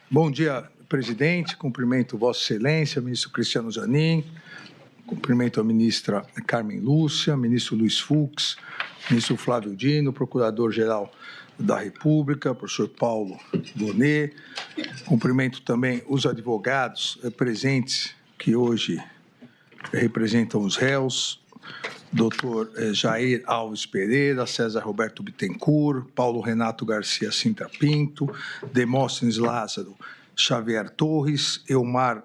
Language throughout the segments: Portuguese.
Bom dia, presidente. Cumprimento Vossa Excelência, ministro Cristiano Zanin. Cumprimento a ministra Carmen Lúcia, ministro Luiz Fux, ministro Flávio Dino, procurador-geral da República, professor Paulo Bonet. Cumprimento também os advogados presentes que hoje representam os réus, doutor Jair Alves Pereira, César Roberto Bittencourt, Paulo Renato Garcia Sintra Pinto, Demóstenes Lázaro Xavier Torres, Elmar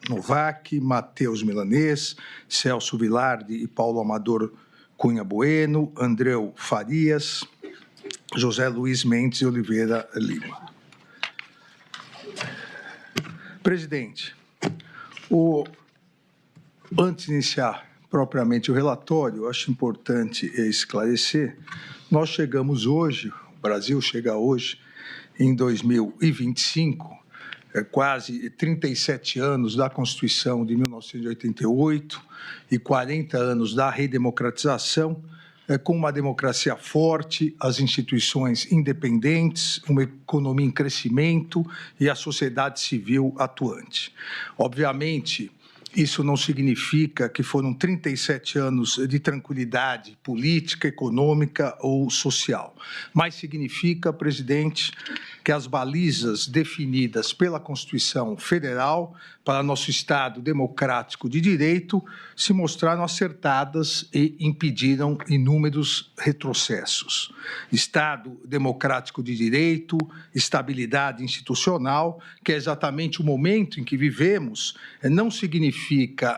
Novak, Matheus Milanês, Celso Vilardi e Paulo Amador Cunha Bueno, Andreu Farias, José Luiz Mendes e Oliveira Lima. Presidente, antes de iniciar propriamente o relatório, eu acho importante esclarecer, nós chegamos hoje, o Brasil chega hoje, em 2025, quase 37 anos da Constituição de 1988 e 40 anos da redemocratização, com uma democracia forte, as instituições independentes, uma economia em crescimento e a sociedade civil atuante. Obviamente, isso não significa que foram 37 anos de tranquilidade política, econômica ou social, mas significa, presidente, que as balizas definidas pela Constituição Federal para nosso Estado democrático de direito se mostraram acertadas e impediram inúmeros retrocessos. Estado democrático de direito, estabilidade institucional, que é exatamente o momento em que vivemos, não significa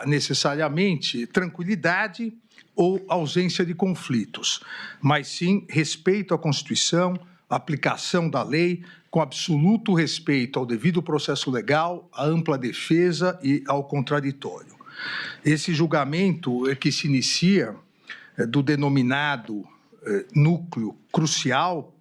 necessariamente tranquilidade ou ausência de conflitos, mas sim respeito à Constituição, aplicação da lei, com absoluto respeito ao devido processo legal, à ampla defesa e ao contraditório. Esse julgamento que se inicia do denominado núcleo crucial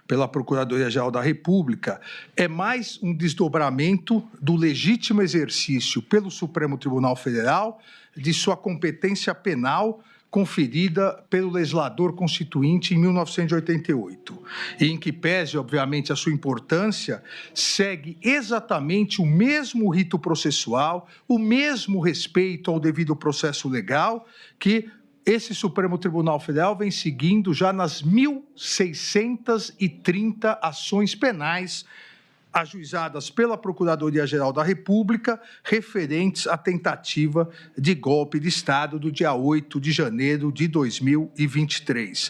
pela Procuradoria-Geral da República é mais um desdobramento do legítimo exercício pelo Supremo Tribunal Federal de sua competência penal conferida pelo legislador constituinte em 1988, e em que pese, obviamente, a sua importância, segue exatamente o mesmo rito processual, o mesmo respeito ao devido processo legal que esse Supremo Tribunal Federal vem seguindo já nas 1.630 ações penais ajuizadas pela Procuradoria-Geral da República, referentes à tentativa de golpe de Estado do dia 8 de janeiro de 2023,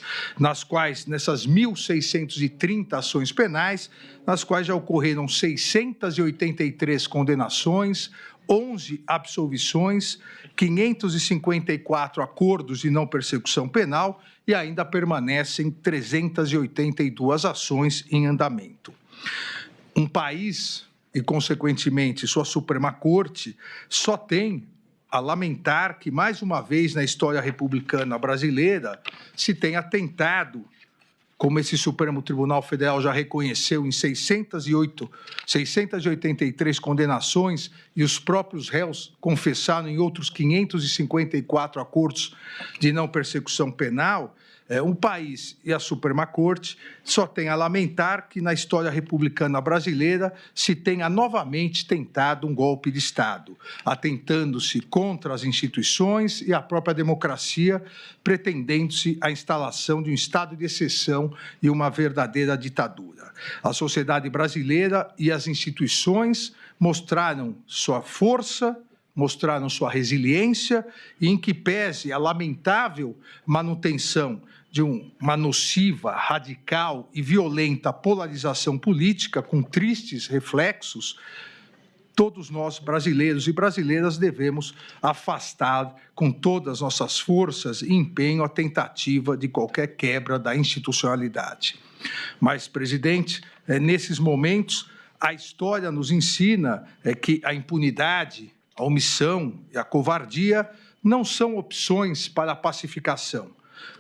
nessas 1.630 ações penais, nas quais já ocorreram 683 condenações, 11 absolvições, 554 acordos de não persecução penal e ainda permanecem 382 ações em andamento. Um país, e consequentemente sua Suprema Corte, só tem a lamentar que, mais uma vez na história republicana brasileira, se tenha tentado, como esse Supremo Tribunal Federal já reconheceu em 683 condenações, e os próprios réus confessaram em outros 554 acordos de não persecução penal, um país e a Suprema Corte só tem a lamentar que na história republicana brasileira se tenha novamente tentado um golpe de Estado, atentando-se contra as instituições e a própria democracia, pretendendo-se a instalação de um estado de exceção e uma verdadeira ditadura. A sociedade brasileira e as instituições mostraram sua força, mostraram sua resiliência e, em que pese a lamentável manutenção de uma nociva, radical e violenta polarização política com tristes reflexos, todos nós, brasileiros e brasileiras, devemos afastar com todas as nossas forças e empenho a tentativa de qualquer quebra da institucionalidade. Mas, presidente, nesses momentos, a história nos ensina que a impunidade, a omissão e a covardia não são opções para a pacificação,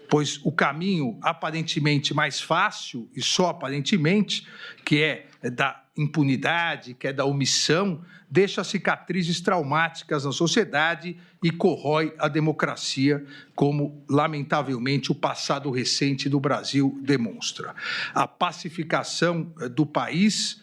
pois o caminho aparentemente mais fácil, e só aparentemente, que é da impunidade, que é da omissão, deixa cicatrizes traumáticas na sociedade e corrói a democracia, como, lamentavelmente, o passado recente do Brasil demonstra. A pacificação do país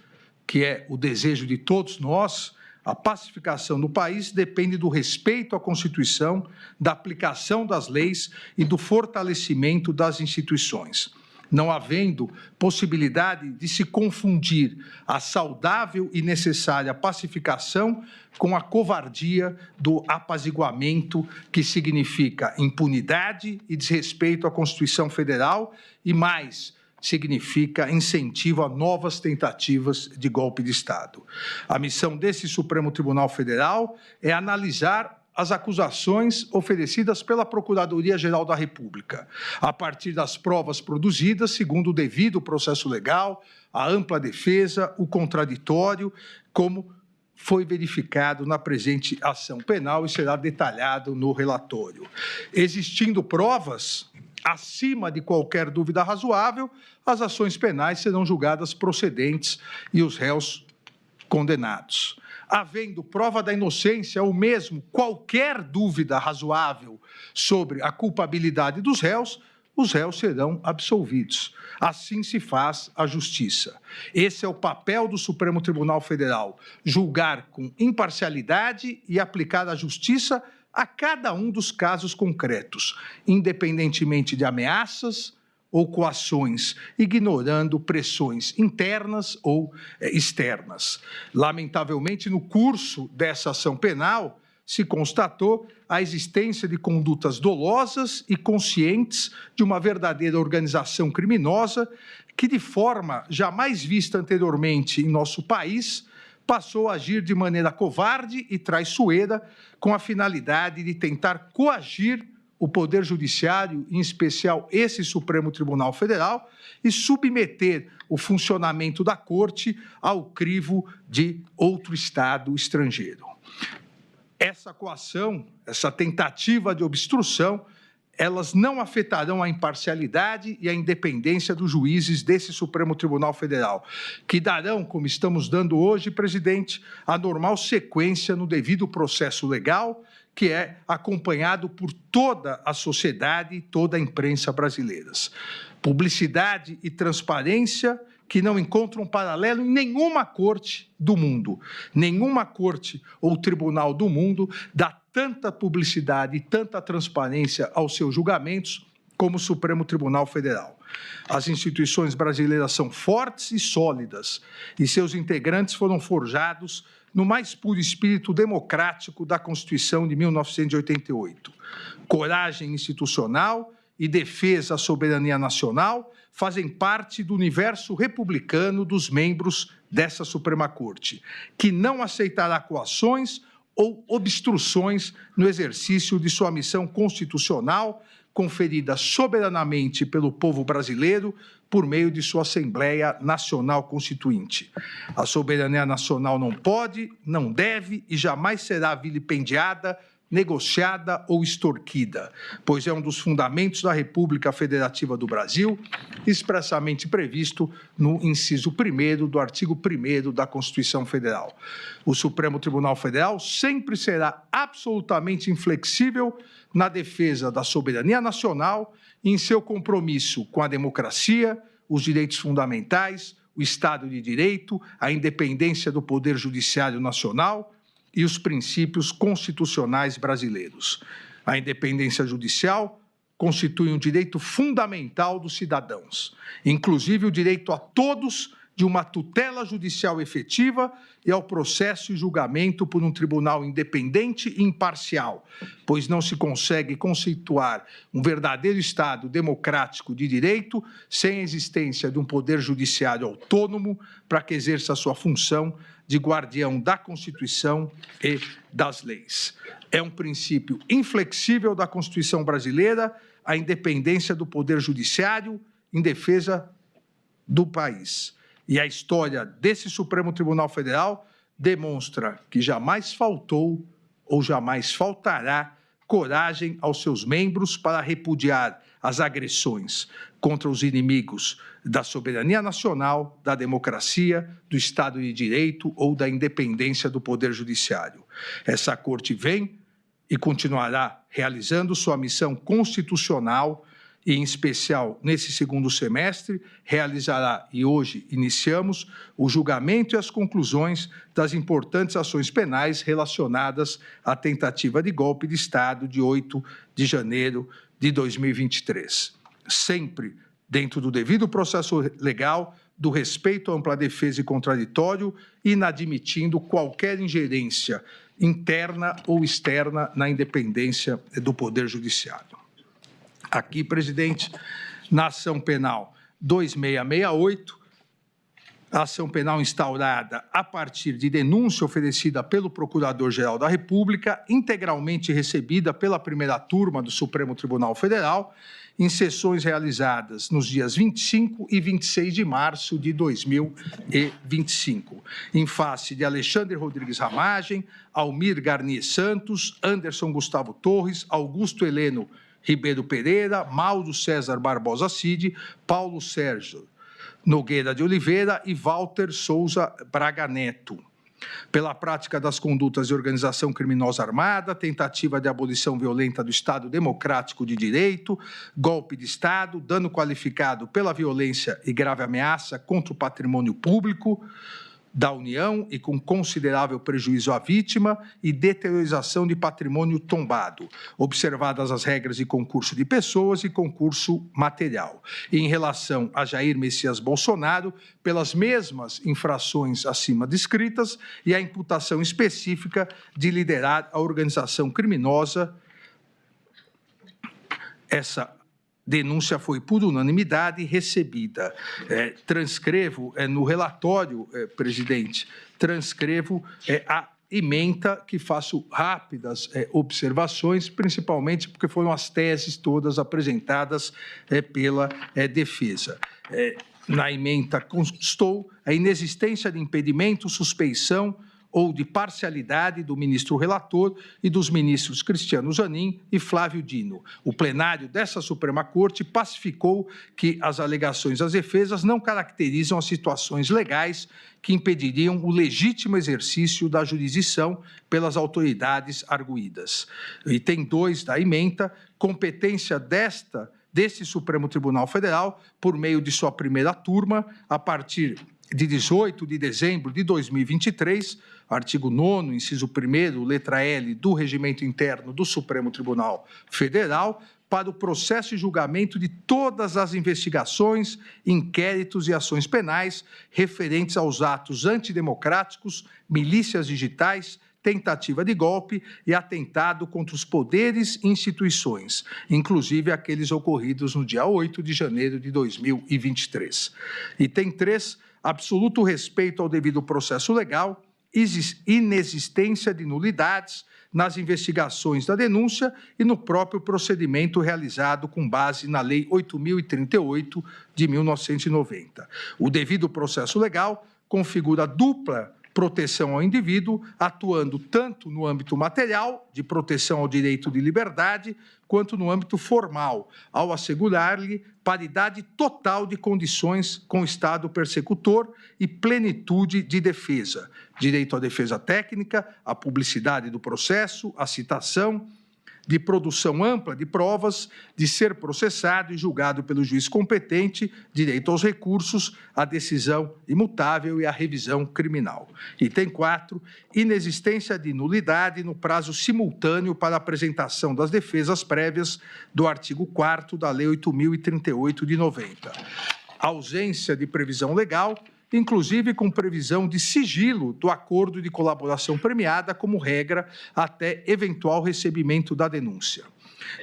que é o desejo de todos nós, a pacificação do país depende do respeito à Constituição, da aplicação das leis e do fortalecimento das instituições. Não havendo possibilidade de se confundir a saudável e necessária pacificação com a covardia do apaziguamento, que significa impunidade e desrespeito à Constituição Federal e, mais, significa incentivo a novas tentativas de golpe de Estado. A missão desse Supremo Tribunal Federal é analisar as acusações oferecidas pela Procuradoria-Geral da República, a partir das provas produzidas, segundo o devido processo legal, a ampla defesa, o contraditório, como foi verificado na presente ação penal e será detalhado no relatório. Existindo provas, acima de qualquer dúvida razoável, as ações penais serão julgadas procedentes e os réus condenados. Havendo prova da inocência ou mesmo qualquer dúvida razoável sobre a culpabilidade dos réus, os réus serão absolvidos. Assim se faz a justiça. Esse é o papel do Supremo Tribunal Federal, julgar com imparcialidade e aplicar a justiça a cada um dos casos concretos, independentemente de ameaças ou coações, ignorando pressões internas ou externas. Lamentavelmente, no curso dessa ação penal, se constatou a existência de condutas dolosas e conscientes de uma verdadeira organização criminosa que, de forma jamais vista anteriormente em nosso país, passou a agir de maneira covarde e traiçoeira com a finalidade de tentar coagir o Poder Judiciário, em especial esse Supremo Tribunal Federal, e submeter o funcionamento da Corte ao crivo de outro Estado estrangeiro. Essa coação, essa tentativa de obstrução, elas não afetarão a imparcialidade e a independência dos juízes desse Supremo Tribunal Federal, que darão, como estamos dando hoje, presidente, a normal sequência no devido processo legal, que é acompanhado por toda a sociedade e toda a imprensa brasileiras. Publicidade e transparência que não encontram paralelo em nenhuma corte do mundo. Nenhuma corte ou tribunal do mundo dá tanta publicidade e tanta transparência aos seus julgamentos como o Supremo Tribunal Federal. As instituições brasileiras são fortes e sólidas, e seus integrantes foram forjados no mais puro espírito democrático da Constituição de 1988. Coragem institucional e defesa à soberania nacional fazem parte do universo republicano dos membros dessa Suprema Corte, que não aceitará coações ou obstruções no exercício de sua missão constitucional, conferida soberanamente pelo povo brasileiro por meio de sua Assembleia Nacional Constituinte. A soberania nacional não pode, não deve e jamais será vilipendiada, negociada ou extorquida, pois é um dos fundamentos da República Federativa do Brasil, expressamente previsto no inciso 1º do artigo 1º da Constituição Federal. O Supremo Tribunal Federal sempre será absolutamente inflexível na defesa da soberania nacional e em seu compromisso com a democracia, os direitos fundamentais, o Estado de Direito, a independência do Poder Judiciário Nacional e os princípios constitucionais brasileiros. A independência judicial constitui um direito fundamental dos cidadãos, inclusive o direito a todos de uma tutela judicial efetiva e ao processo e julgamento por um tribunal independente e imparcial, pois não se consegue conceituar um verdadeiro Estado democrático de direito sem a existência de um poder judiciário autônomo para que exerça a sua função de guardião da Constituição e das leis. É um princípio inflexível da Constituição brasileira a independência do Poder Judiciário em defesa do país. E a história desse Supremo Tribunal Federal demonstra que jamais faltou ou jamais faltará coragem aos seus membros para repudiar as agressões contra os inimigos da soberania nacional, da democracia, do Estado de Direito ou da independência do Poder Judiciário. Essa Corte vem e continuará realizando sua missão constitucional e, em especial, nesse segundo semestre, realizará, e hoje iniciamos, o julgamento e as conclusões das importantes ações penais relacionadas à tentativa de golpe de Estado de 8 de janeiro de 2023. Sempre dentro do devido processo legal, do respeito à ampla defesa e contraditório, inadmitindo qualquer ingerência interna ou externa na independência do Poder Judiciário. Aqui, presidente, na ação penal 2668, a ação penal instaurada a partir de denúncia oferecida pelo Procurador-Geral da República, integralmente recebida pela primeira turma do Supremo Tribunal Federal, em sessões realizadas nos dias 25 e 26 de março de 2025, em face de Alexandre Rodrigues Ramagem, Almir Garnier Santos, Anderson Gustavo Torres, Augusto Heleno Ribeiro Pereira, Mauro César Barbosa Cid, Paulo Sérgio Nogueira de Oliveira e Walter Souza Braga Neto, pela prática das condutas de organização criminosa armada, tentativa de abolição violenta do Estado Democrático de Direito, golpe de Estado, dano qualificado pela violência e grave ameaça contra o patrimônio público da União e com considerável prejuízo à vítima e deteriorização de patrimônio tombado, observadas as regras de concurso de pessoas e concurso material. E em relação a Jair Messias Bolsonaro, pelas mesmas infrações acima descritas e a imputação específica de liderar a organização criminosa. Essa denúncia foi por unanimidade recebida. Transcrevo no relatório, presidente, transcrevo a ementa que faço rápidas observações, principalmente porque foram as teses todas apresentadas pela defesa. Na ementa constou a inexistência de impedimento, suspeição ou de parcialidade do ministro relator e dos ministros Cristiano Zanin e Flávio Dino. O plenário dessa Suprema Corte pacificou que as alegações das defesas não caracterizam as situações legais que impediriam o legítimo exercício da jurisdição pelas autoridades arguidas. Item 2 da ementa, competência deste Supremo Tribunal Federal, por meio de sua primeira turma, a partir de 18 de dezembro de 2023, artigo 9º, inciso 1º, letra L do Regimento Interno do Supremo Tribunal Federal, para o processo e julgamento de todas as investigações, inquéritos e ações penais referentes aos atos antidemocráticos, milícias digitais, tentativa de golpe e atentado contra os poderes e instituições, inclusive aqueles ocorridos no dia 8 de janeiro de 2023. Item 3, absoluto respeito ao devido processo legal, inexistência de nulidades nas investigações da denúncia e no próprio procedimento realizado com base na Lei 8.038 de 1990. O devido processo legal configura dupla proteção ao indivíduo, atuando tanto no âmbito material, de proteção ao direito de liberdade, quanto no âmbito formal, ao assegurar-lhe paridade total de condições com o Estado persecutor e plenitude de defesa, direito à defesa técnica, à publicidade do processo, à citação, de produção ampla de provas, de ser processado e julgado pelo juiz competente, direito aos recursos, à decisão imutável e à revisão criminal. Item 4, inexistência de nulidade no prazo simultâneo para a apresentação das defesas prévias do artigo 4º da Lei 8.038 de 90. Ausência de previsão legal, inclusive com previsão de sigilo do acordo de colaboração premiada como regra até eventual recebimento da denúncia.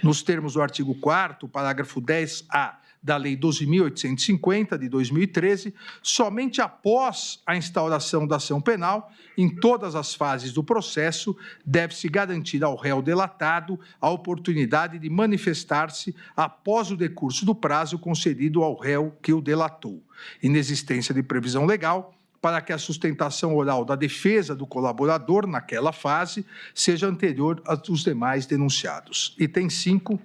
Nos termos do artigo 4º, parágrafo 10A da Lei 12.850, de 2013, somente após a instauração da ação penal, em todas as fases do processo, deve-se garantir ao réu delatado a oportunidade de manifestar-se após o decurso do prazo concedido ao réu que o delatou. Inexistência de previsão legal para que a sustentação oral da defesa do colaborador naquela fase seja anterior à dos demais denunciados. Item 5.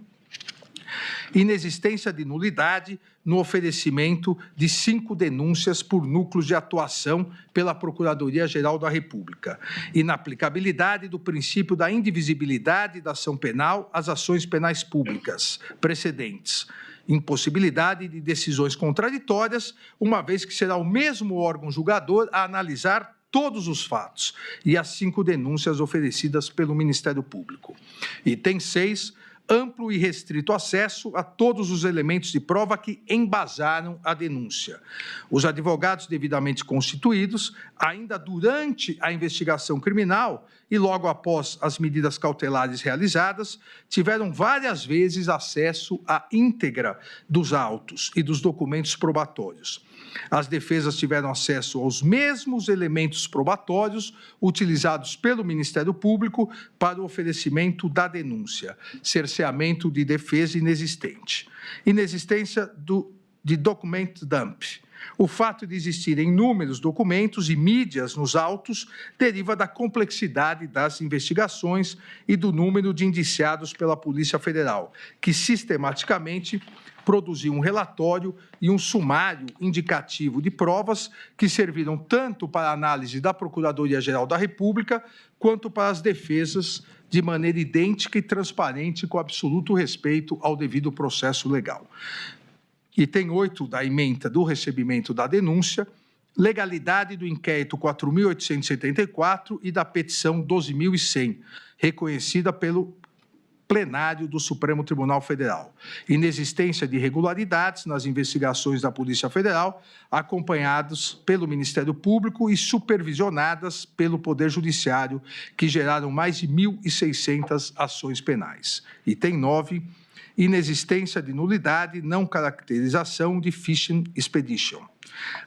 Inexistência de nulidade no oferecimento de 5 denúncias por núcleos de atuação pela Procuradoria-Geral da República. Inaplicabilidade do princípio da indivisibilidade da ação penal às ações penais públicas precedentes. impossibilidade de decisões contraditórias, uma vez que será o mesmo órgão julgador a analisar todos os fatos e as 5 denúncias oferecidas pelo Ministério Público. Item 6, amplo e restrito acesso a todos os elementos de prova que embasaram a denúncia. Os advogados devidamente constituídos, ainda durante a investigação criminal e logo após as medidas cautelares realizadas, tiveram várias vezes acesso à íntegra dos autos e dos documentos probatórios. As defesas tiveram acesso aos mesmos elementos probatórios utilizados pelo Ministério Público para o oferecimento da denúncia, cerceamento de defesa inexistente, inexistência de document dump. O fato de existirem inúmeros documentos e mídias nos autos deriva da complexidade das investigações e do número de indiciados pela Polícia Federal, que sistematicamente produziu um relatório e um sumário indicativo de provas que serviram tanto para a análise da Procuradoria-Geral da República quanto para as defesas de maneira idêntica e transparente, com absoluto respeito ao devido processo legal. Item 8 da ementa do recebimento da denúncia, legalidade do inquérito 4.874 e da petição 12.100, reconhecida pelo plenário do Supremo Tribunal Federal. Inexistência de irregularidades nas investigações da Polícia Federal, acompanhadas pelo Ministério Público e supervisionadas pelo Poder Judiciário, que geraram mais de 1.600 ações penais. Item 9, inexistência de nulidade, não caracterização de fishing expedition.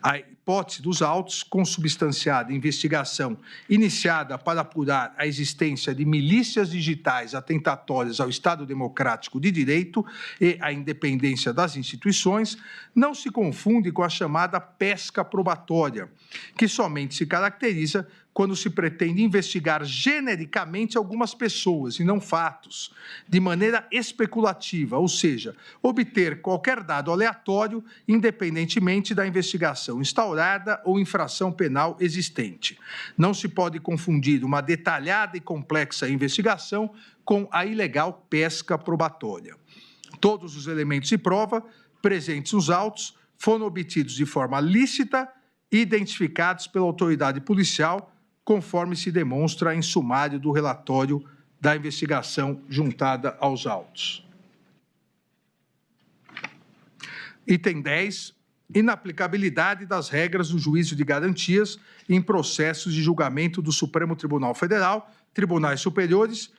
A hipótese dos autos, consubstanciada em investigação iniciada para apurar a existência de milícias digitais atentatórias ao Estado Democrático de Direito e à independência das instituições, não se confunde com a chamada pesca probatória, que somente se caracteriza quando se pretende investigar genericamente algumas pessoas e não fatos, de maneira especulativa, ou seja, obter qualquer dado aleatório, independentemente da investigação instaurada ou infração penal existente. Não se pode confundir uma detalhada e complexa investigação com a ilegal pesca probatória. Todos os elementos de prova presentes nos autos foram obtidos de forma lícita e identificados pela autoridade policial, conforme se demonstra em sumário do relatório da investigação juntada aos autos. Item 10, inaplicabilidade das regras do juízo de garantias em processos de julgamento do Supremo Tribunal Federal, tribunais superiores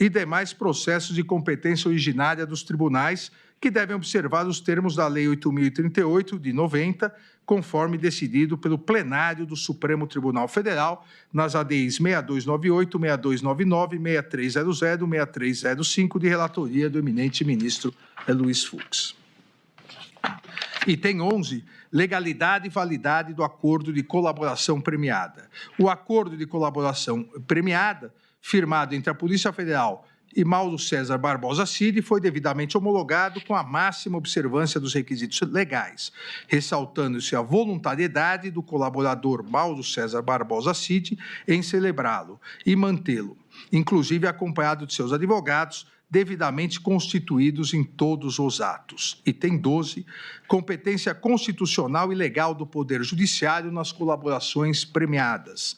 e demais processos de competência originária dos tribunais, que devem observar os termos da Lei 8.038, de 90, conforme decidido pelo plenário do Supremo Tribunal Federal, nas ADIs 6298, 6299, 6300, 6305, de relatoria do eminente ministro Luiz Fux. Item 11, legalidade e validade do acordo de colaboração premiada. O acordo de colaboração premiada, firmado entre a Polícia Federal e Mauro César Barbosa Cid, foi devidamente homologado com a máxima observância dos requisitos legais, ressaltando-se a voluntariedade do colaborador Mauro César Barbosa Cid em celebrá-lo e mantê-lo, inclusive acompanhado de seus advogados, devidamente constituídos em todos os atos. Item 12, competência constitucional e legal do Poder Judiciário nas colaborações premiadas.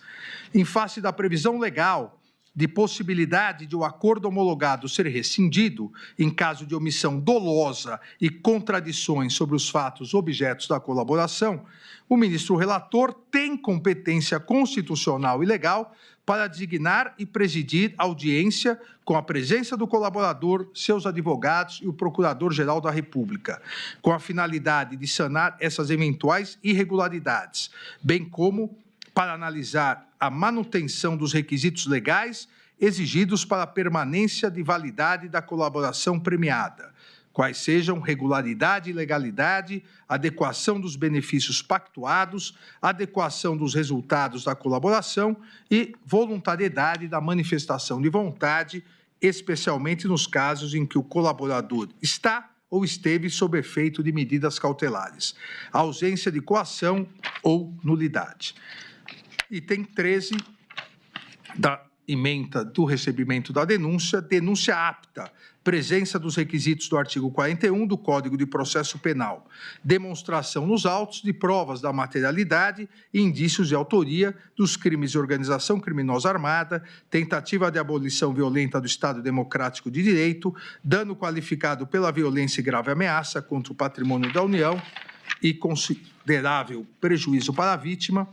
Em face da previsão legal de possibilidade de o acordo homologado ser rescindido em caso de omissão dolosa e contradições sobre os fatos objetos da colaboração, o ministro relator tem competência constitucional e legal para designar e presidir audiência com a presença do colaborador, seus advogados e o Procurador-Geral da República, com a finalidade de sanar essas eventuais irregularidades, bem como para analisar a manutenção dos requisitos legais exigidos para a permanência de validade da colaboração premiada, quais sejam regularidade e legalidade, adequação dos benefícios pactuados, adequação dos resultados da colaboração e voluntariedade da manifestação de vontade, especialmente nos casos em que o colaborador está ou esteve sob efeito de medidas cautelares, ausência de coação ou nulidade. Item 13 da ementa do recebimento da denúncia, denúncia apta, presença dos requisitos do artigo 41 do Código de Processo Penal, demonstração nos autos de provas da materialidade e indícios de autoria dos crimes de organização criminosa armada, tentativa de abolição violenta do Estado Democrático de Direito, dano qualificado pela violência e grave ameaça contra o patrimônio da União e considerável prejuízo para a vítima,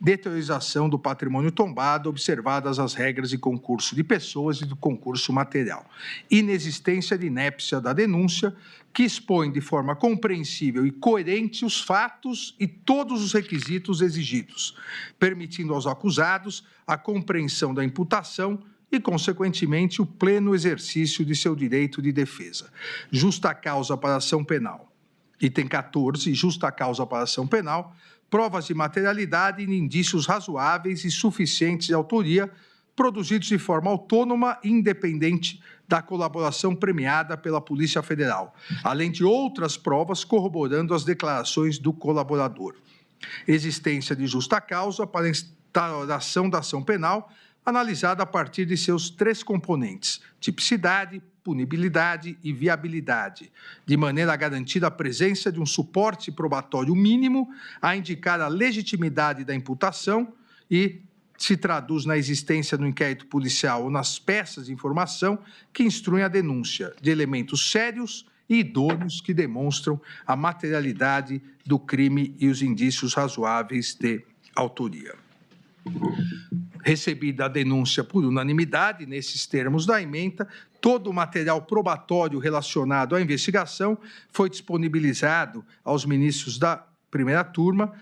deteriorização do patrimônio tombado, observadas as regras de concurso de pessoas e do concurso material. Inexistência de inépcia da denúncia, que expõe de forma compreensível e coerente os fatos e todos os requisitos exigidos, permitindo aos acusados a compreensão da imputação e, consequentemente, o pleno exercício de seu direito de defesa. Justa causa para ação penal. Item 14, justa causa para ação penal, provas de materialidade e indícios razoáveis e suficientes de autoria, produzidos de forma autônoma e independente da colaboração premiada pela Polícia Federal, além de outras provas corroborando as declarações do colaborador. Existência de justa causa para a instauração da ação penal, analisada a partir de seus 3 componentes: tipicidade, punibilidade e viabilidade, de maneira a garantir a presença de um suporte probatório mínimo a indicar a legitimidade da imputação e se traduz na existência no inquérito policial ou nas peças de informação que instruem a denúncia de elementos sérios e idôneos que demonstram a materialidade do crime e os indícios razoáveis de autoria. Recebida a denúncia por unanimidade, nesses termos da ementa, todo o material probatório relacionado à investigação foi disponibilizado aos ministros da primeira turma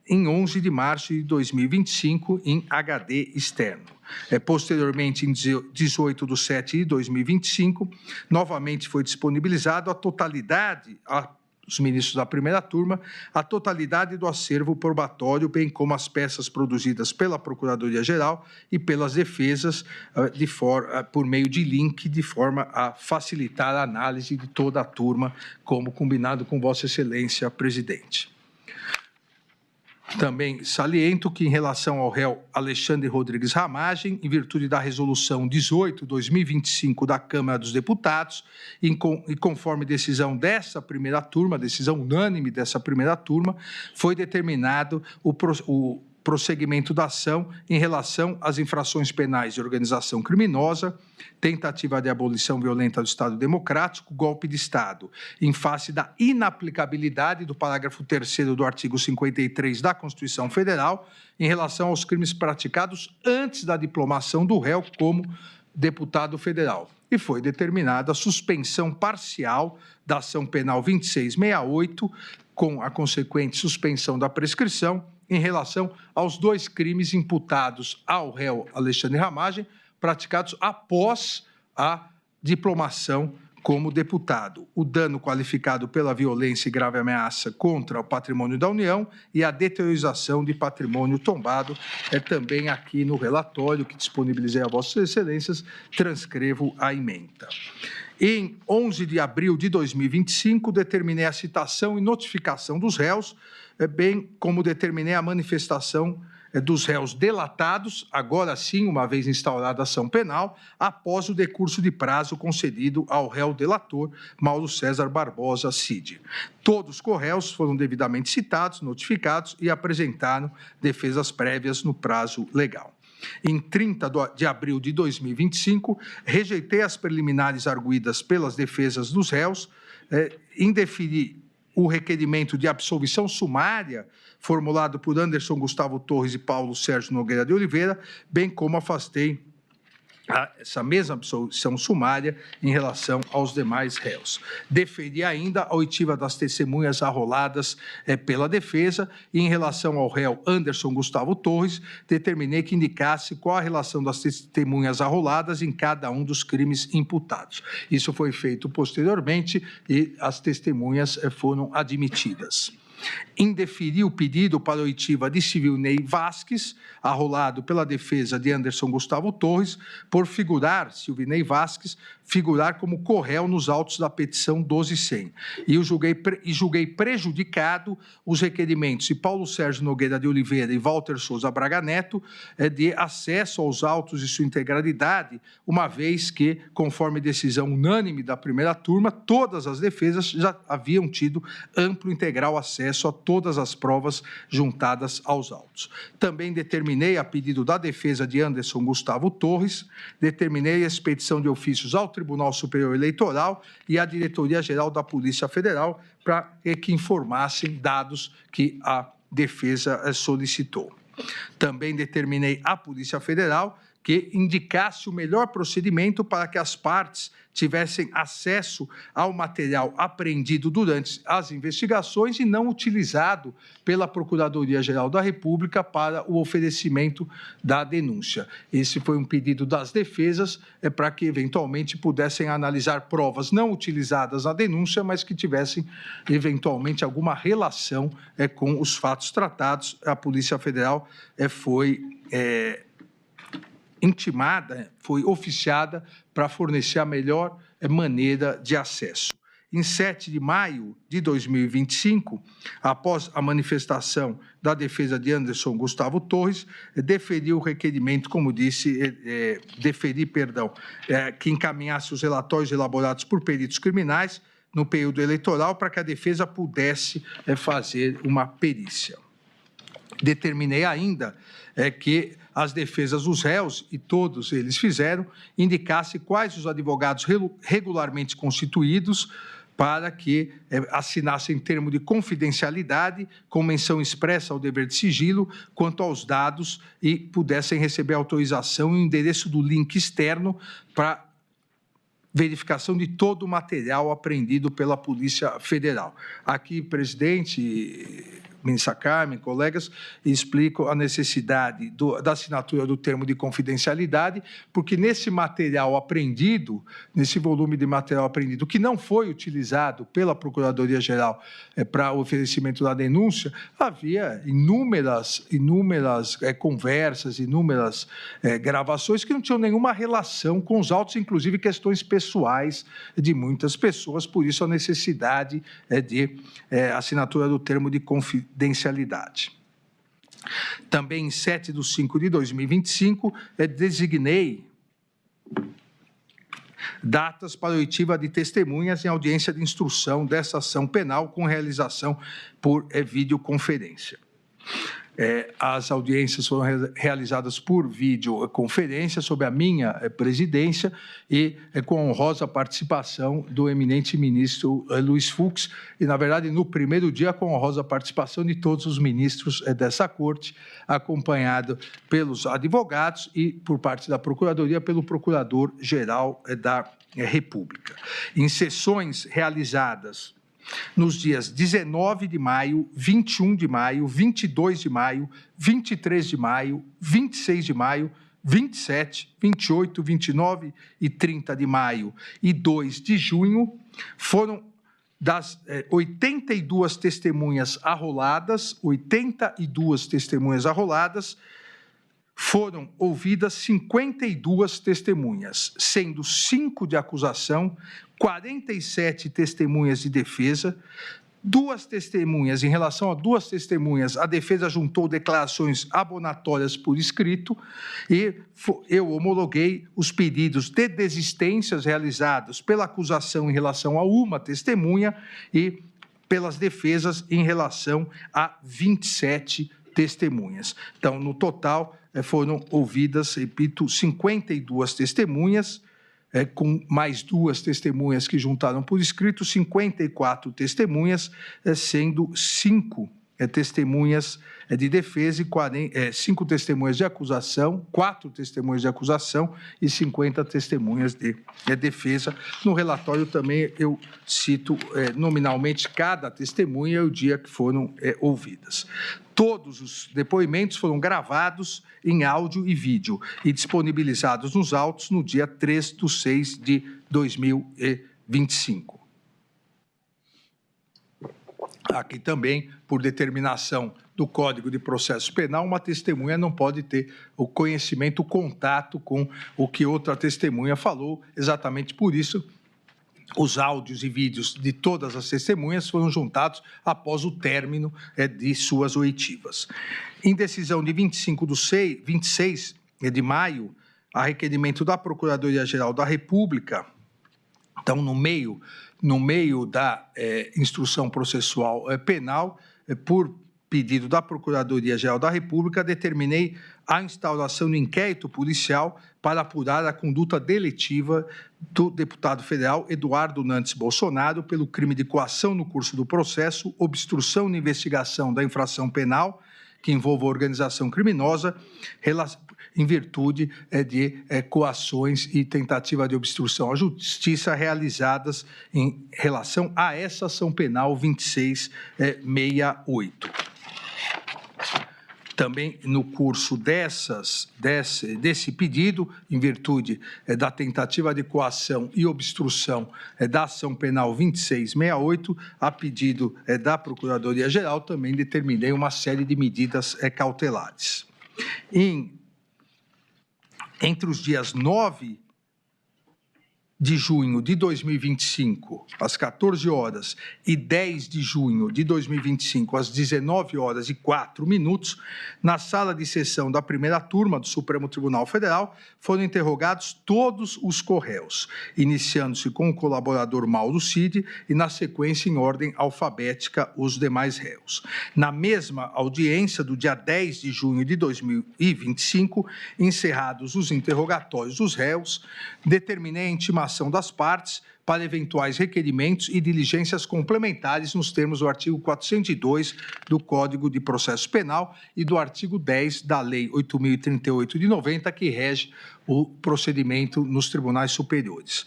em 11 de março de 2025, em HD externo. Posteriormente, em 18 de 7 de 2025, novamente foi disponibilizado a totalidade, os ministros da primeira turma, a totalidade do acervo probatório, bem como as peças produzidas pela Procuradoria-Geral e pelas defesas por meio de link, de forma a facilitar a análise de toda a turma, como combinado com Vossa Excelência, presidente. Também saliento que, em relação ao réu Alexandre Rodrigues Ramagem, em virtude da Resolução 18/2025 da Câmara dos Deputados, e conforme decisão dessa primeira turma, decisão unânime dessa primeira turma, foi determinado o prosseguimento da ação em relação às infrações penais de organização criminosa, tentativa de abolição violenta do Estado Democrático, golpe de Estado, em face da inaplicabilidade do parágrafo 3º do artigo 53 da Constituição Federal, em relação aos crimes praticados antes da diplomação do réu como deputado federal. E foi determinada a suspensão parcial da ação penal 2668, com a consequente suspensão da prescrição, em relação aos 2 crimes imputados ao réu Alexandre Ramagem, praticados após a diplomação como deputado: o dano qualificado pela violência e grave ameaça contra o patrimônio da União e a deteriorização de patrimônio tombado. Também aqui no relatório que disponibilizei a Vossas Excelências, transcrevo a ementa. Em 11 de abril de 2025, determinei a citação e notificação dos réus, bem como determinei a manifestação dos réus delatados, agora sim, uma vez instaurada a ação penal, após o decurso de prazo concedido ao réu delator, Mauro César Barbosa Cid. Todos os corréus foram devidamente citados, notificados e apresentaram defesas prévias no prazo legal. Em 30 de abril de 2025, rejeitei as preliminares arguidas pelas defesas dos réus, indeferi o requerimento de absolvição sumária formulado por Anderson Gustavo Torres e Paulo Sérgio Nogueira de Oliveira, bem como afastei essa mesma absolvição sumária em relação aos demais réus. Deferi ainda a oitiva das testemunhas arroladas pela defesa e, em relação ao réu Anderson Gustavo Torres, determinei que indicasse qual a relação das testemunhas arroladas em cada um dos crimes imputados. Isso foi feito posteriormente e as testemunhas foram admitidas. Indeferi o pedido para oitiva de Silvinei Vasques, arrolado pela defesa de Anderson Gustavo Torres, por figurar Silvinei Vasques figurar como corréu nos autos da petição 1200. E julguei prejudicado os requerimentos de Paulo Sérgio Nogueira de Oliveira e Walter Souza Braga Neto de acesso aos autos e sua integralidade, uma vez que, conforme decisão unânime da primeira turma, todas as defesas já haviam tido amplo e integral acesso a todas as provas juntadas aos autos. Também determinei, a pedido da defesa de Anderson Gustavo Torres, determinei a expedição de ofícios ao Tribunal Superior Eleitoral e à Diretoria-Geral da Polícia Federal para que informassem dados que a defesa solicitou. Também determinei à Polícia Federal que indicasse o melhor procedimento para que as partes tivessem acesso ao material apreendido durante as investigações e não utilizado pela Procuradoria-Geral da República para o oferecimento da denúncia. Esse foi um pedido das defesas para que, eventualmente, pudessem analisar provas não utilizadas na denúncia, mas que tivessem, eventualmente, alguma relação com os fatos tratados. A Polícia Federal foi intimada, foi oficiada para fornecer a melhor maneira de acesso. Em 7 de maio de 2025, após a manifestação da defesa de Anderson Gustavo Torres, deferi o requerimento, como disse, que encaminhasse os relatórios elaborados por peritos criminais no período eleitoral para que a defesa pudesse fazer uma perícia. Determinei ainda que as defesas dos réus, e todos eles fizeram, indicasse quais os advogados regularmente constituídos para que assinassem termo de confidencialidade com menção expressa ao dever de sigilo quanto aos dados e pudessem receber autorização e o endereço do link externo para verificação de todo o material apreendido pela Polícia Federal. Aqui, presidente, ministra Carmen, colegas, explico a necessidade da assinatura do termo de confidencialidade, porque nesse material apreendido, nesse volume de material apreendido, que não foi utilizado pela Procuradoria-Geral para o oferecimento da denúncia, havia inúmeras conversas, inúmeras gravações que não tinham nenhuma relação com os autos, inclusive questões pessoais de muitas pessoas, por isso a necessidade de assinatura do termo de confidencialidade. Também em 7 de 5 de 2025, designei datas para oitiva de testemunhas em audiência de instrução dessa ação penal com realização por videoconferência. As audiências foram realizadas por videoconferência sob a minha presidência e com a honrosa participação do eminente ministro Luiz Fux e, na verdade, no primeiro dia com a honrosa participação de todos os ministros dessa corte, acompanhado pelos advogados e, por parte da Procuradoria, pelo Procurador-Geral da República. Em sessões realizadas nos dias 19 de maio, 21 de maio, 22 de maio, 23 de maio, 26 de maio, 27, 28, 29 e 30 de maio e 2 de junho, foram das 82 testemunhas arroladas, foram ouvidas 52 testemunhas, sendo 5 de acusação, 47 testemunhas de defesa, 2 testemunhas, em relação a 2 testemunhas, a defesa juntou declarações abonatórias por escrito e eu homologuei os pedidos de desistências realizados pela acusação em relação a uma testemunha e pelas defesas em relação a 27 testemunhas. Então, no total, foram ouvidas, repito, 52 testemunhas, com mais 2 testemunhas que juntaram por escrito, 54 testemunhas, sendo 5 testemunhas de defesa e 5 testemunhas de acusação, 4 testemunhas de acusação e 50 testemunhas de defesa. No relatório também eu cito nominalmente cada testemunha e o dia que foram ouvidas. Todos os depoimentos foram gravados em áudio e vídeo e disponibilizados nos autos no dia 3 de 6 de 2025. Aqui também, por determinação do Código de Processo Penal, uma testemunha não pode ter o conhecimento, o contato com o que outra testemunha falou. Exatamente por isso, os áudios e vídeos de todas as testemunhas foram juntados após o término de suas oitivas. Em decisão de 26 de maio, a requerimento da Procuradoria-Geral da República, então, no meio da instrução processual penal, por pedido da Procuradoria-Geral da República, determinei a instauração de inquérito policial para apurar a conduta deletiva do deputado federal Eduardo Nantes Bolsonaro pelo crime de coação no curso do processo, obstrução na investigação da infração penal que envolva organização criminosa, em virtude de coações e tentativa de obstrução à justiça realizadas em relação a essa ação penal 2668. Também no curso desse pedido, em virtude da tentativa de coação e obstrução da ação penal 2668, a pedido da Procuradoria-Geral, também determinei uma série de medidas cautelares. Entre os dias 9 de junho de 2025, às 14 horas, e 10 de junho de 2025, às 19 horas e 4 minutos, na sala de sessão da primeira turma do Supremo Tribunal Federal, foram interrogados todos os corréus, iniciando-se com o colaborador Mauro Cid e, na sequência, em ordem alfabética, os demais réus. Na mesma audiência do dia 10 de junho de 2025, encerrados os interrogatórios dos réus, determinei a intimação das partes para eventuais requerimentos e diligências complementares nos termos do artigo 402 do Código de Processo Penal e do artigo 10 da Lei 8.038 de 90, que rege o procedimento nos tribunais superiores.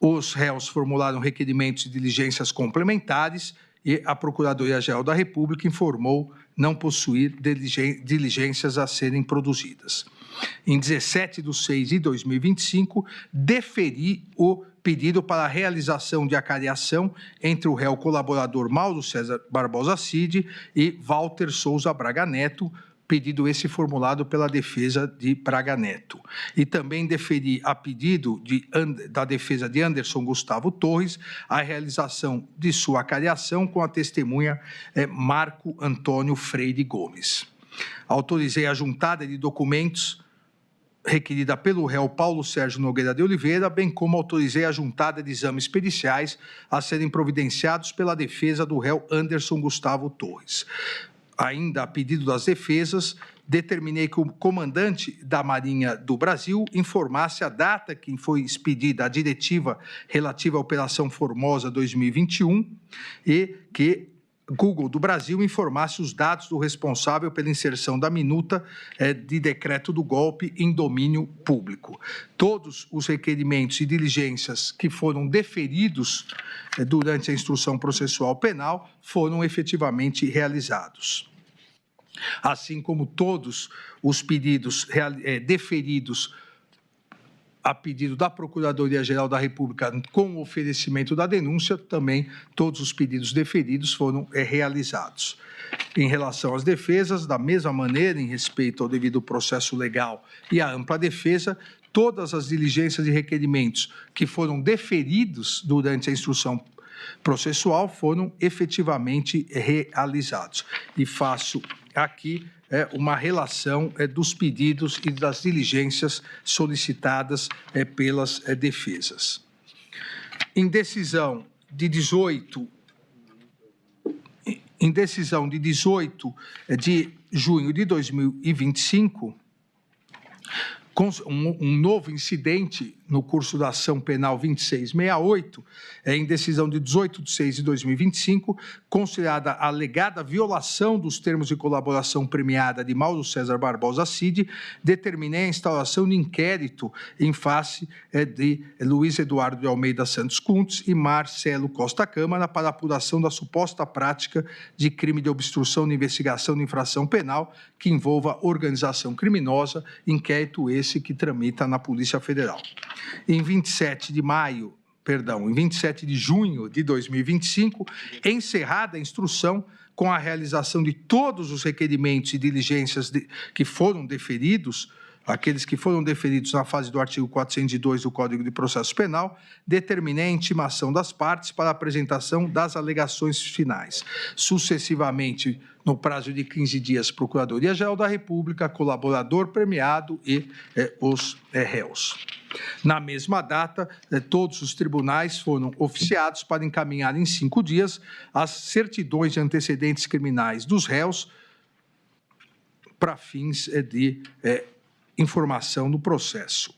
Os réus formularam requerimentos e diligências complementares e a Procuradoria-Geral da República informou não possuir diligências a serem produzidas. Em 17 de 6 de 2025, deferi o pedido para a realização de acariação entre o réu colaborador Mauro César Barbosa Cid e Walter Souza Braga Neto, pedido esse formulado pela defesa de Braga Neto. E também deferi a pedido da defesa de Anderson Gustavo Torres a realização de sua acariação com a testemunha Marco Antônio Freire Gomes. Autorizei a juntada de documentos requerida pelo réu Paulo Sérgio Nogueira de Oliveira, bem como autorizei a juntada de exames periciais a serem providenciados pela defesa do réu Anderson Gustavo Torres. Ainda a pedido das defesas, determinei que o comandante da Marinha do Brasil informasse a data que foi expedida a diretiva relativa à Operação Formosa 2021 e que Google do Brasil informasse os dados do responsável pela inserção da minuta de decreto do golpe em domínio público. Todos os requerimentos e diligências que foram deferidos durante a instrução processual penal foram efetivamente realizados. Assim como todos os pedidos deferidos a pedido da Procuradoria-Geral da República com o oferecimento da denúncia, também todos os pedidos deferidos foram realizados. Em relação às defesas, da mesma maneira, em respeito ao devido processo legal e à ampla defesa, todas as diligências e requerimentos que foram deferidos durante a instrução processual foram efetivamente realizados. E faço aqui uma relação dos pedidos e das diligências solicitadas pelas defesas. Em decisão de 18 de junho de 2025, um novo incidente no curso da ação penal 2668, em decisão de 18 de 6 de 2025, considerada a alegada violação dos termos de colaboração premiada de Mauro César Barbosa Cid, determinei a instauração de inquérito em face de Luiz Eduardo de Almeida Santos Kuntz e Marcelo Costa Câmara para apuração da suposta prática de crime de obstrução na investigação de infração penal que envolva organização criminosa, inquérito esse que tramita na Polícia Federal. Em 27 de maio, em 27 de junho de 2025, encerrada a instrução com a realização de todos os requerimentos e diligências que foram deferidos, aqueles que foram deferidos na fase do artigo 402 do Código de Processo Penal, determinei a intimação das partes para a apresentação das alegações finais. Sucessivamente, no prazo de 15 dias, Procuradoria-Geral da República, colaborador premiado e os réus. Na mesma data, todos os tribunais foram oficiados para encaminhar em 5 dias as certidões de antecedentes criminais dos réus para fins de informação do processo.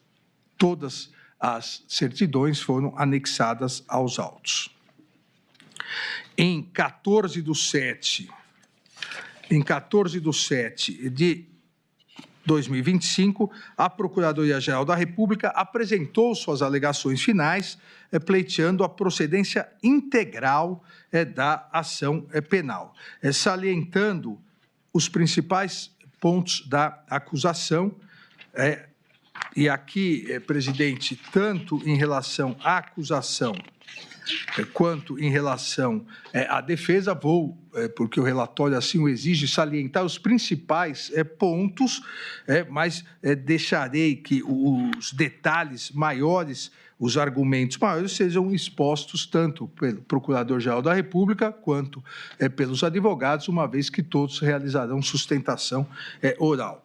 Todas as certidões foram anexadas aos autos. Em 14 de 7 de 2025, a Procuradoria-Geral da República apresentou suas alegações finais, pleiteando a procedência integral da ação penal, salientando os principais pontos da acusação. E aqui, presidente, tanto em relação à acusação quanto em relação à defesa, porque o relatório assim o exige, salientar os principais pontos, mas deixarei que os detalhes maiores, os argumentos maiores, sejam expostos tanto pelo Procurador-Geral da República quanto pelos advogados, uma vez que todos realizarão sustentação oral.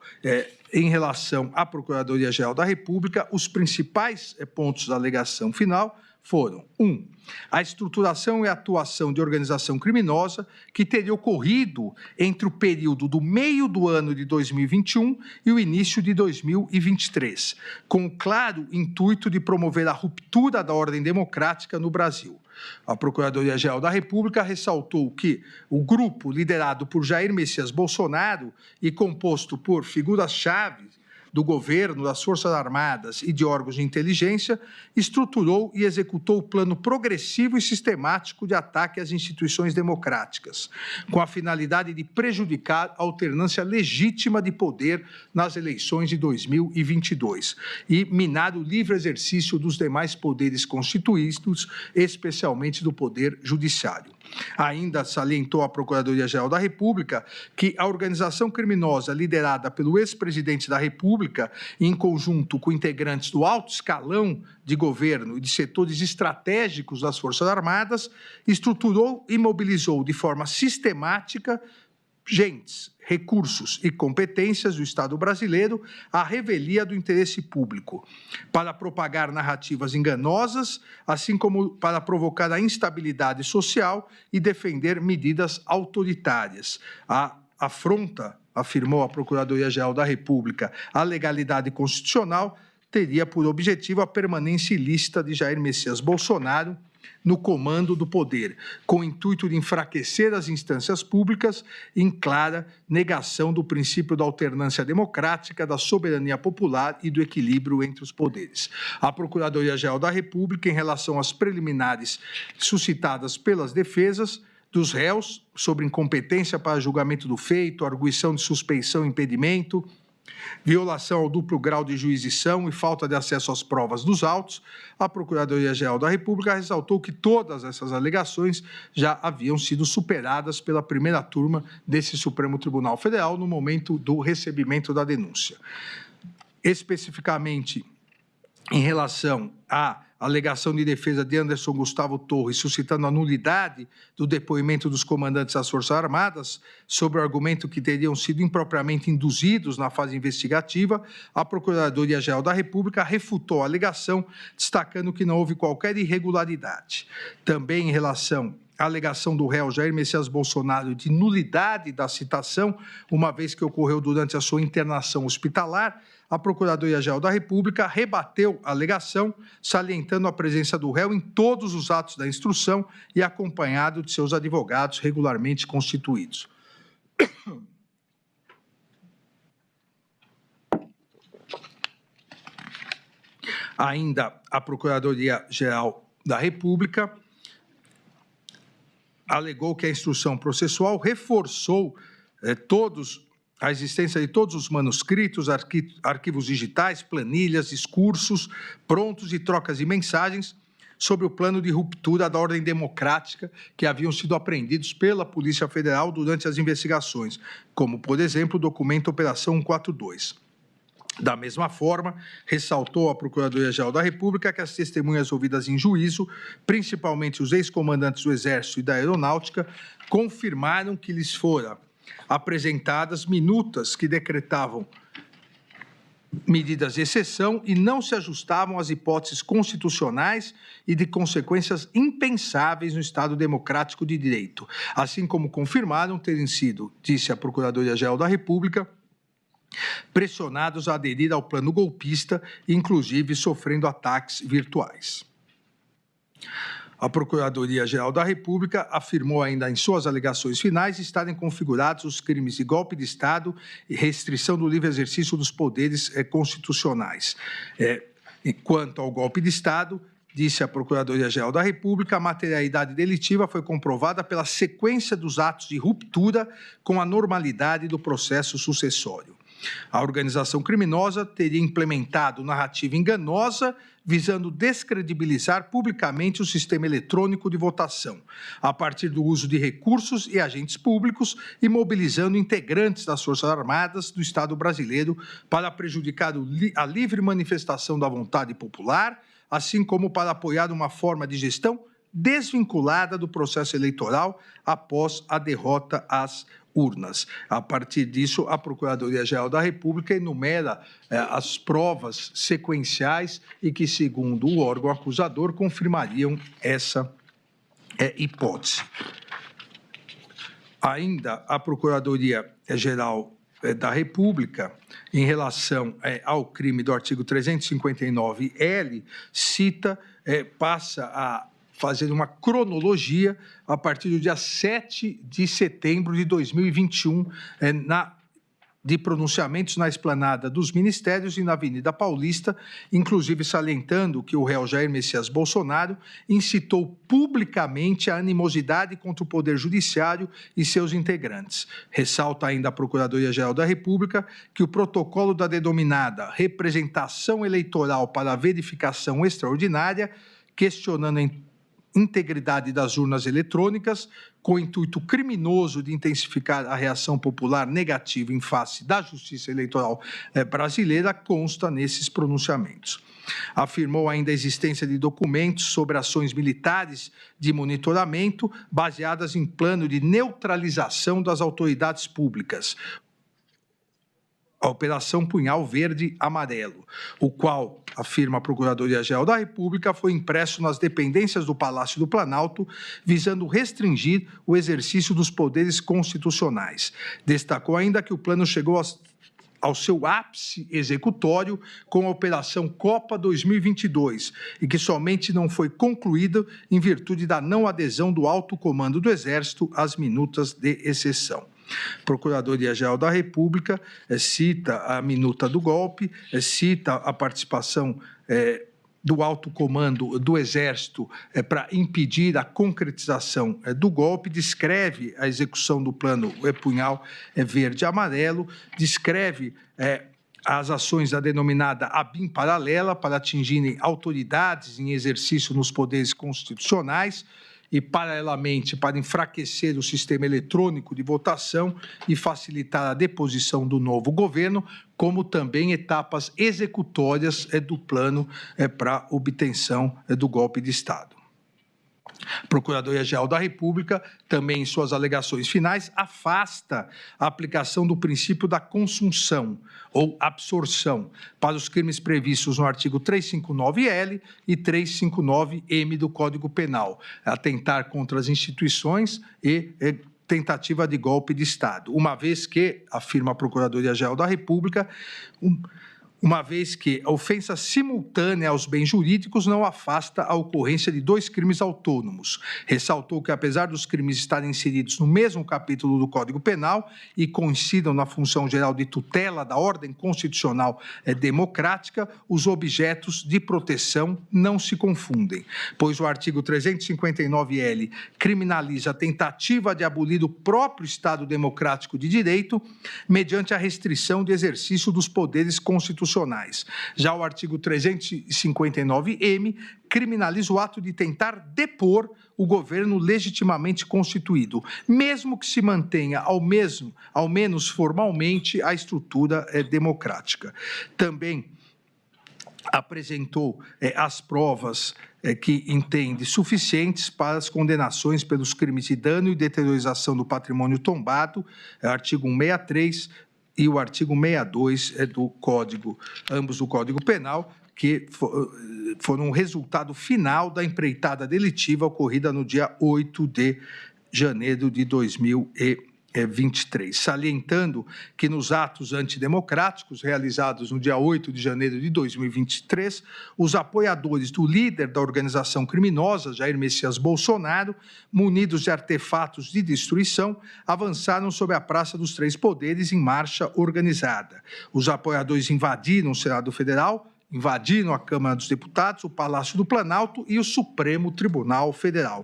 Em relação à Procuradoria-Geral da República, os principais pontos da alegação final foram: 1. A estruturação e atuação de organização criminosa que teria ocorrido entre o período do meio do ano de 2021 e o início de 2023, com o claro intuito de promover a ruptura da ordem democrática no Brasil. A Procuradoria-Geral da República ressaltou que o grupo liderado por Jair Messias Bolsonaro e composto por figuras-chave do governo, das Forças Armadas e de órgãos de inteligência, estruturou e executou o plano progressivo e sistemático de ataque às instituições democráticas, com a finalidade de prejudicar a alternância legítima de poder nas eleições de 2022 e minar o livre exercício dos demais poderes constituídos, especialmente do Poder Judiciário. Ainda salientou a Procuradoria-Geral da República que a organização criminosa liderada pelo ex-presidente da República, em conjunto com integrantes do alto escalão de governo e de setores estratégicos das Forças Armadas, estruturou e mobilizou de forma sistemática gentes, recursos e competências do Estado brasileiro à revelia do interesse público, para propagar narrativas enganosas, assim como para provocar a instabilidade social e defender medidas autoritárias. A afronta, afirmou a Procuradoria-Geral da República, à legalidade constitucional teria por objetivo a permanência ilícita de Jair Messias Bolsonaro no comando do poder, com o intuito de enfraquecer as instâncias públicas em clara negação do princípio da alternância democrática, da soberania popular e do equilíbrio entre os poderes. A Procuradoria-Geral da República, em relação às preliminares suscitadas pelas defesas dos réus sobre incompetência para julgamento do feito, arguição de suspeição e impedimento, violação ao duplo grau de jurisdição e falta de acesso às provas dos autos, a Procuradoria-Geral da República ressaltou que todas essas alegações já haviam sido superadas pela primeira turma desse Supremo Tribunal Federal no momento do recebimento da denúncia. Especificamente, em relação à alegação de defesa de Anderson Gustavo Torres, suscitando a nulidade do depoimento dos comandantes das Forças Armadas, sobre o argumento que teriam sido impropriamente induzidos na fase investigativa, a Procuradoria-Geral da República refutou a alegação, destacando que não houve qualquer irregularidade. Também em relação a alegação do réu Jair Messias Bolsonaro de nulidade da citação, uma vez que ocorreu durante a sua internação hospitalar, a Procuradoria-Geral da República rebateu a alegação, salientando a presença do réu em todos os atos da instrução e acompanhado de seus advogados regularmente constituídos. Ainda a Procuradoria-Geral da República alegou que a instrução processual reforçou a existência de todos os manuscritos, arquivos digitais, planilhas, discursos prontos e trocas de mensagens sobre o plano de ruptura da ordem democrática que haviam sido apreendidos pela Polícia Federal durante as investigações, como, por exemplo, o documento Operação 142. Da mesma forma, ressaltou a Procuradoria-Geral da República que as testemunhas ouvidas em juízo, principalmente os ex-comandantes do Exército e da Aeronáutica, confirmaram que lhes fora apresentadas minutas que decretavam medidas de exceção e não se ajustavam às hipóteses constitucionais e de consequências impensáveis no Estado democrático de direito, assim como confirmaram terem sido, disse a Procuradoria-Geral da República, pressionados a aderir ao plano golpista, inclusive sofrendo ataques virtuais. A Procuradoria-Geral da República afirmou ainda em suas alegações finais estarem configurados os crimes de golpe de Estado e restrição do livre exercício dos poderes constitucionais. Quanto ao golpe de Estado, disse a Procuradoria-Geral da República, a materialidade delitiva foi comprovada pela sequência dos atos de ruptura com a normalidade do processo sucessório. A organização criminosa teria implementado narrativa enganosa visando descredibilizar publicamente o sistema eletrônico de votação, a partir do uso de recursos e agentes públicos e mobilizando integrantes das Forças Armadas do Estado brasileiro para prejudicar a livre manifestação da vontade popular, assim como para apoiar uma forma de gestão desvinculada do processo eleitoral após a derrota às urnas. A partir disso, a Procuradoria-Geral da República enumera as provas sequenciais e que, segundo o órgão acusador, confirmariam essa hipótese. Ainda a Procuradoria-Geral da República, em relação ao crime do artigo 359-L, passa a fazer uma cronologia a partir do dia 7 de setembro de 2021, de pronunciamentos na esplanada dos ministérios e na Avenida Paulista, inclusive salientando que o réu Jair Messias Bolsonaro incitou publicamente a animosidade contra o Poder Judiciário e seus integrantes. Ressalta ainda a Procuradoria-Geral da República que o protocolo da denominada representação eleitoral para a verificação extraordinária, questionando a integridade das urnas eletrônicas, com o intuito criminoso de intensificar a reação popular negativa em face da justiça eleitoral brasileira, consta nesses pronunciamentos. Afirmou ainda a existência de documentos sobre ações militares de monitoramento baseadas em plano de neutralização das autoridades públicas, a Operação Punhal Verde-Amarelo, o qual, afirma a Procuradoria-Geral da República, foi impresso nas dependências do Palácio do Planalto, visando restringir o exercício dos poderes constitucionais. Destacou ainda que o plano chegou ao seu ápice executório com a Operação Copa 2022 e que somente não foi concluída em virtude da não adesão do alto comando do Exército às minutas de exceção. Procuradoria-Geral da República cita a minuta do golpe, cita a participação do alto comando do Exército para impedir a concretização do golpe, descreve a execução do plano Punhal Verde-Amarelo, descreve as ações da denominada ABIN paralela para atingirem autoridades em exercício nos poderes constitucionais, e, paralelamente, para enfraquecer o sistema eletrônico de votação e facilitar a deposição do novo governo, como também etapas executórias do plano para obtenção do golpe de Estado. Procuradoria-Geral da República, também em suas alegações finais, afasta a aplicação do princípio da consunção ou absorção para os crimes previstos no artigo 359-L e 359-M do Código Penal, atentar contra as instituições e tentativa de golpe de Estado, uma vez que, afirma a Procuradoria-Geral da República, uma vez que a ofensa simultânea aos bens jurídicos não afasta a ocorrência de dois crimes autônomos. Ressaltou que, apesar dos crimes estarem inseridos no mesmo capítulo do Código Penal e coincidam na função geral de tutela da ordem constitucional democrática, os objetos de proteção não se confundem, pois o artigo 359-L criminaliza a tentativa de abolir o próprio Estado democrático de direito mediante a restrição de exercício dos poderes constitucionais constitucionais. Já o artigo 359-M criminaliza o ato de tentar depor o governo legitimamente constituído, mesmo que se mantenha, ao menos formalmente, a estrutura democrática. Também apresentou as provas que entende suficientes para as condenações pelos crimes de dano e deteriorização do patrimônio tombado, artigo 163 e o artigo 62 do Código, ambos do Código Penal, que foram um resultado final da empreitada delitiva ocorrida no dia 8 de janeiro de 2023, salientando que nos atos antidemocráticos realizados no dia 8 de janeiro de 2023, os apoiadores do líder da organização criminosa, Jair Messias Bolsonaro, munidos de artefatos de destruição, avançaram sobre a Praça dos Três Poderes em marcha organizada. Os apoiadores invadiram o Senado Federal, invadiram a Câmara dos Deputados, o Palácio do Planalto e o Supremo Tribunal Federal.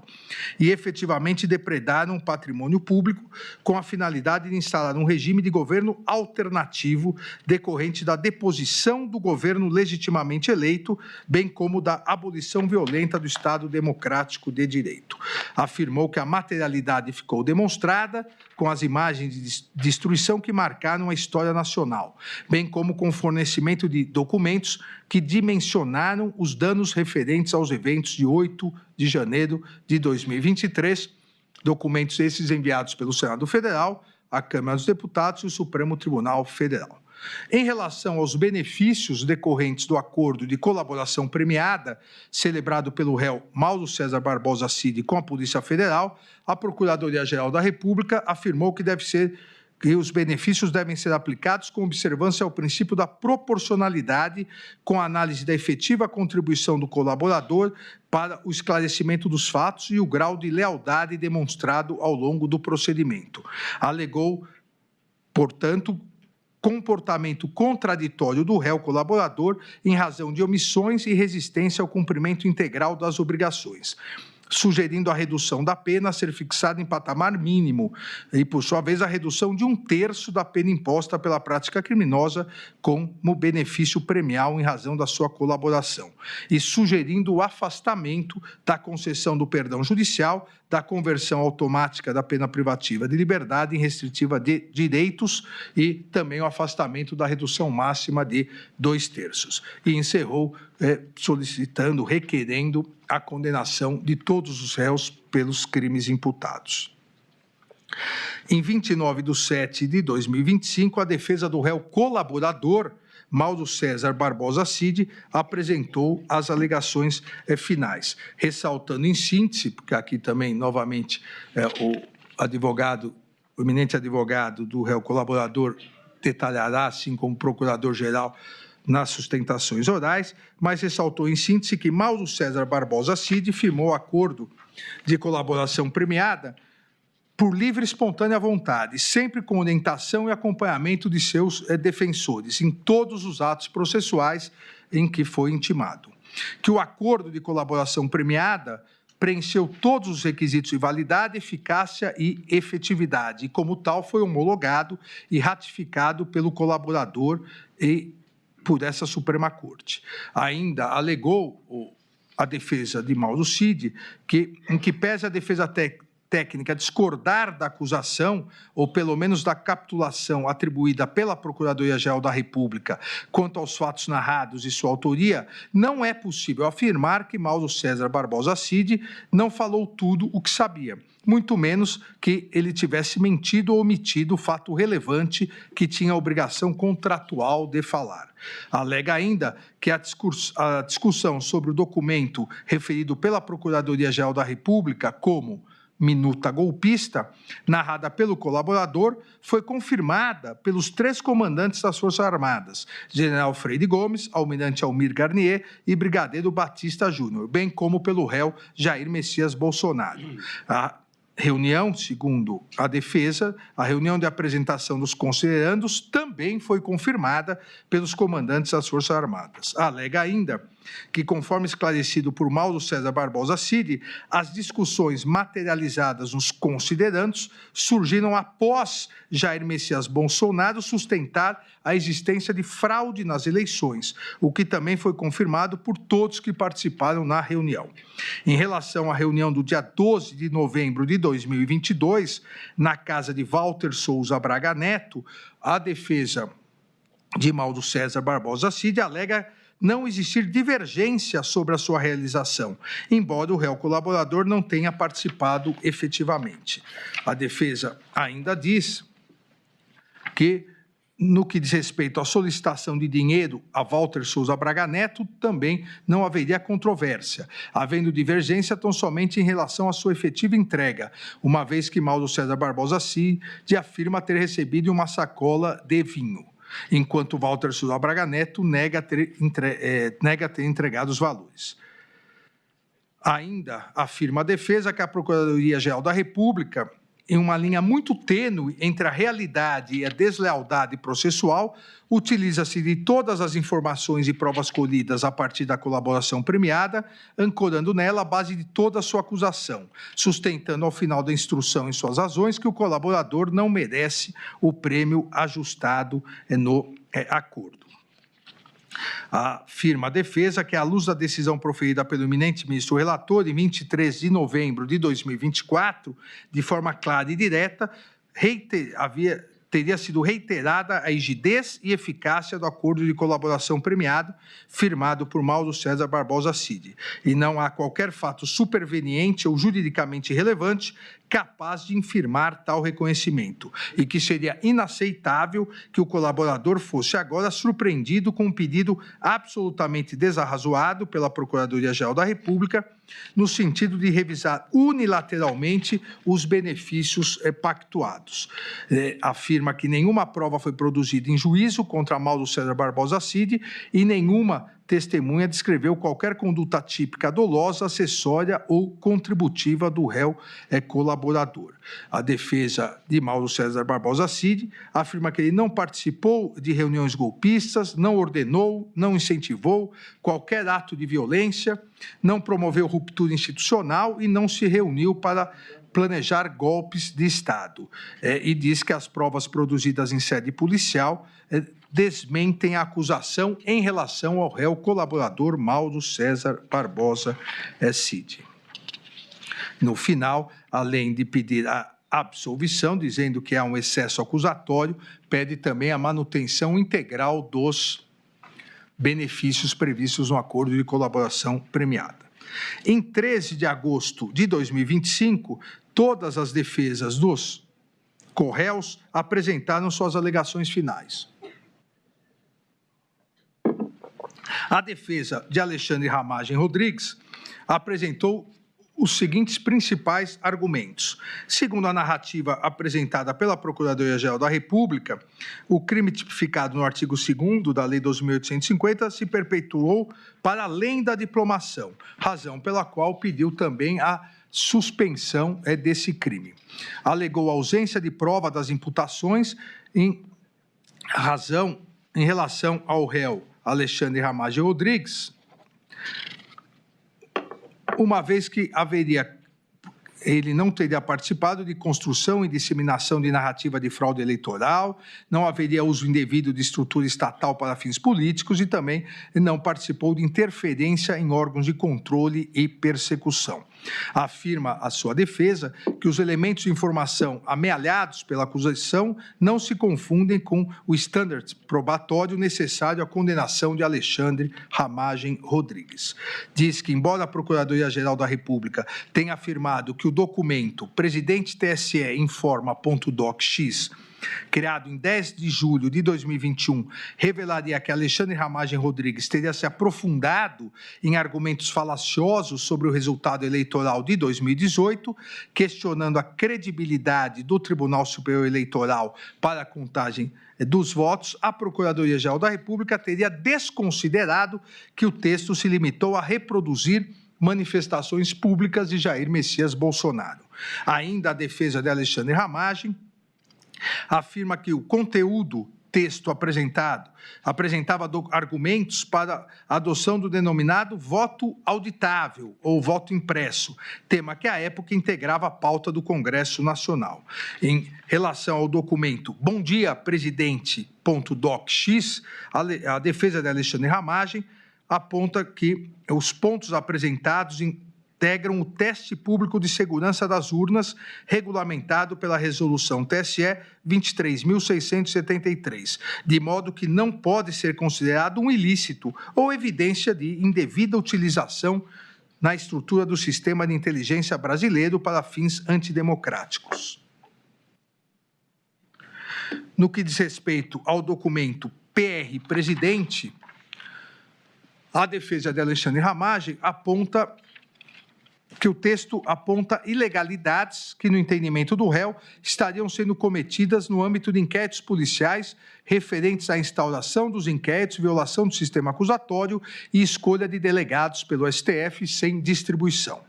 E efetivamente depredaram o patrimônio público com a finalidade de instalar um regime de governo alternativo decorrente da deposição do governo legitimamente eleito, bem como da abolição violenta do Estado Democrático de Direito. Afirmou que a materialidade ficou demonstrada com as imagens de destruição que marcaram a história nacional, bem como com o fornecimento de documentos que dimensionaram os danos referentes aos eventos de 8 de janeiro de 2023, documentos esses enviados pelo Senado Federal, a Câmara dos Deputados e o Supremo Tribunal Federal. Em relação aos benefícios decorrentes do acordo de colaboração premiada, celebrado pelo réu Mauro César Barbosa Cid com a Polícia Federal, a Procuradoria-Geral da República afirmou que os benefícios devem ser aplicados com observância ao princípio da proporcionalidade, com análise da efetiva contribuição do colaborador para o esclarecimento dos fatos e o grau de lealdade demonstrado ao longo do procedimento. Alegou, portanto, comportamento contraditório do réu colaborador em razão de omissões e resistência ao cumprimento integral das obrigações, sugerindo a redução da pena a ser fixada em patamar mínimo e, por sua vez, a redução de 1/3 da pena imposta pela prática criminosa como benefício premial em razão da sua colaboração, e sugerindo o afastamento da concessão do perdão judicial, da conversão automática da pena privativa de liberdade em restritiva de direitos e também o afastamento da redução máxima de 2/3. E encerrou solicitando, requerendo a condenação de todos os réus pelos crimes imputados. Em 29/7 de 2025, a defesa do réu colaborador, Mauro César Barbosa Cid, apresentou as alegações finais, ressaltando em síntese, porque aqui também, novamente, o eminente advogado do réu colaborador detalhará, assim como o procurador-geral, nas sustentações orais, mas ressaltou em síntese que Mauro César Barbosa Cid firmou acordo de colaboração premiada por livre e espontânea vontade, sempre com orientação e acompanhamento de seus defensores, em todos os atos processuais em que foi intimado. Que o acordo de colaboração premiada preencheu todos os requisitos de validade, eficácia e efetividade, e como tal foi homologado e ratificado pelo colaborador e por essa Suprema Corte. Ainda alegou a defesa de Mauro Cid que, em que pese a defesa técnica discordar da acusação, ou pelo menos da capitulação atribuída pela Procuradoria-Geral da República quanto aos fatos narrados e sua autoria, não é possível afirmar que Mauro César Barbosa Cid não falou tudo o que sabia, muito menos que ele tivesse mentido ou omitido o fato relevante que tinha a obrigação contratual de falar. Alega ainda que a discussão sobre o documento referido pela Procuradoria-Geral da República como minuta golpista, narrada pelo colaborador, foi confirmada pelos 3 comandantes das Forças Armadas, General Freire Gomes, Almirante Almir Garnier e Brigadeiro Batista Júnior, bem como pelo réu Jair Messias Bolsonaro. reunião, segundo a defesa, a reunião de apresentação dos considerandos também foi confirmada pelos comandantes das Forças Armadas. Alega ainda que, conforme esclarecido por Mauro César Barbosa Cid, as discussões materializadas nos considerandos surgiram após Jair Messias Bolsonaro sustentar a existência de fraude nas eleições, o que também foi confirmado por todos que participaram na reunião. Em relação à reunião do dia 12 de novembro de 2022, na casa de Walter Souza Braga Neto, a defesa de Mauro César Barbosa Cid alega não existir divergência sobre a sua realização, embora o réu colaborador não tenha participado efetivamente. A defesa ainda diz que, no que diz respeito à solicitação de dinheiro a Walter Souza Braga Neto, também não haveria controvérsia, havendo divergência tão somente em relação à sua efetiva entrega, uma vez que Mauro César Barbosa Cid afirma ter recebido uma sacola de vinho, enquanto Walter Souza Braga Neto nega ter entregado os valores. Ainda afirma a defesa que a Procuradoria-Geral da República, em uma linha muito tênue entre a realidade e a deslealdade processual, utiliza-se de todas as informações e provas colhidas a partir da colaboração premiada, ancorando nela a base de toda a sua acusação, sustentando ao final da instrução em suas razões que o colaborador não merece o prêmio ajustado no acordo. Afirma a defesa que, à luz da decisão proferida pelo eminente ministro relator, em 23 de novembro de 2024, de forma clara e direta, teria sido reiterada a rigidez e eficácia do acordo de colaboração premiado, firmado por Mauro César Barbosa Cid, e não há qualquer fato superveniente ou juridicamente relevante capaz de infirmar tal reconhecimento, e que seria inaceitável que o colaborador fosse agora surpreendido com um pedido absolutamente desarrazoado pela Procuradoria-Geral da República, no sentido de revisar unilateralmente os benefícios pactuados. Afirma que nenhuma prova foi produzida em juízo contra Mauro César Barbosa Cid e nenhuma testemunha descreveu qualquer conduta típica dolosa, acessória ou contributiva do réu colaborador. A defesa de Mauro César Barbosa Cid afirma que ele não participou de reuniões golpistas, não ordenou, não incentivou qualquer ato de violência, não promoveu ruptura institucional e não se reuniu para planejar golpes de Estado. E diz que as provas produzidas em sede policial desmentem a acusação em relação ao réu colaborador Mauro César Barbosa Cid. No final, além de pedir a absolvição, dizendo que há um excesso acusatório, pede também a manutenção integral dos benefícios previstos no acordo de colaboração premiada. Em 13 de agosto de 2025, todas as defesas dos corréus apresentaram suas alegações finais. A defesa de Alexandre Ramagem Rodrigues apresentou os seguintes principais argumentos. Segundo a narrativa apresentada pela Procuradoria-Geral da República, o crime tipificado no artigo 2º da Lei 12.850 se perpetuou para além da diplomação, razão pela qual pediu também a suspensão desse crime. Alegou ausência de prova das imputações em relação ao réu Alexandre Ramagem Rodrigues, uma vez que ele não teria participado de construção e disseminação de narrativa de fraude eleitoral, não haveria uso indevido de estrutura estatal para fins políticos e também não participou de interferência em órgãos de controle e persecução. Afirma a sua defesa que os elementos de informação amealhados pela acusação não se confundem com o standard probatório necessário à condenação de Alexandre Ramagem Rodrigues. Diz que, embora a Procuradoria-Geral da República tenha afirmado que o documento Presidente TSE informa.docx, criado em 10 de julho de 2021, revelaria que Alexandre Ramagem Rodrigues teria se aprofundado em argumentos falaciosos sobre o resultado eleitoral de 2018, questionando a credibilidade do Tribunal Superior Eleitoral para a contagem dos votos, a Procuradoria-Geral da República teria desconsiderado que o texto se limitou a reproduzir manifestações públicas de Jair Messias Bolsonaro. Ainda a defesa de Alexandre Ramagem afirma que o conteúdo texto apresentava argumentos para a adoção do denominado voto auditável ou voto impresso, tema que à época integrava a pauta do Congresso Nacional. Em relação ao documento Bom Dia Presidente.docx, a defesa de Alexandre Ramagem aponta que os pontos apresentados integram o teste público de segurança das urnas, regulamentado pela resolução TSE 23.673, de modo que não pode ser considerado um ilícito ou evidência de indevida utilização na estrutura do sistema de inteligência brasileiro para fins antidemocráticos. No que diz respeito ao documento PR Presidente, a defesa de Alexandre Ramagem aponta que o texto aponta ilegalidades que, no entendimento do réu, estariam sendo cometidas no âmbito de inquéritos policiais referentes à instauração dos inquéritos, violação do sistema acusatório e escolha de delegados pelo STF sem distribuição.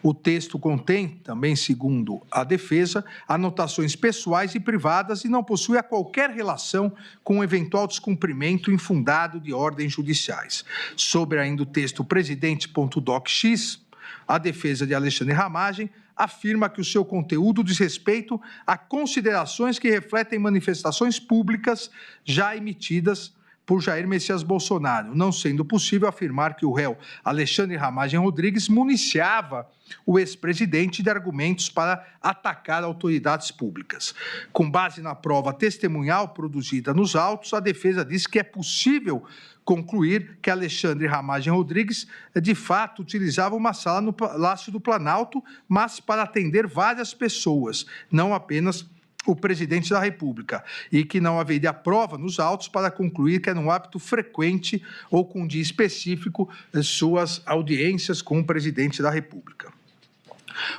O texto contém, também segundo a defesa, anotações pessoais e privadas e não possui qualquer relação com o eventual descumprimento infundado de ordens judiciais. Sobre ainda o texto Presidente.docx, a defesa de Alexandre Ramagem afirma que o seu conteúdo diz respeito a considerações que refletem manifestações públicas já emitidas por Jair Messias Bolsonaro, não sendo possível afirmar que o réu Alexandre Ramagem Rodrigues municiava o ex-presidente de argumentos para atacar autoridades públicas. Com base na prova testemunhal produzida nos autos, a defesa diz que é possível concluir que Alexandre Ramagem Rodrigues, de fato, utilizava uma sala no Palácio do Planalto, mas para atender várias pessoas, não apenas o presidente da República, e que não haveria prova nos autos para concluir que era um hábito frequente ou com um dia específico suas audiências com o presidente da República.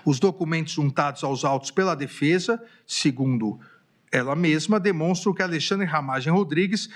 Os documentos juntados aos autos pela defesa, segundo ela mesma, demonstram que Alexandre Ramagem Rodrigues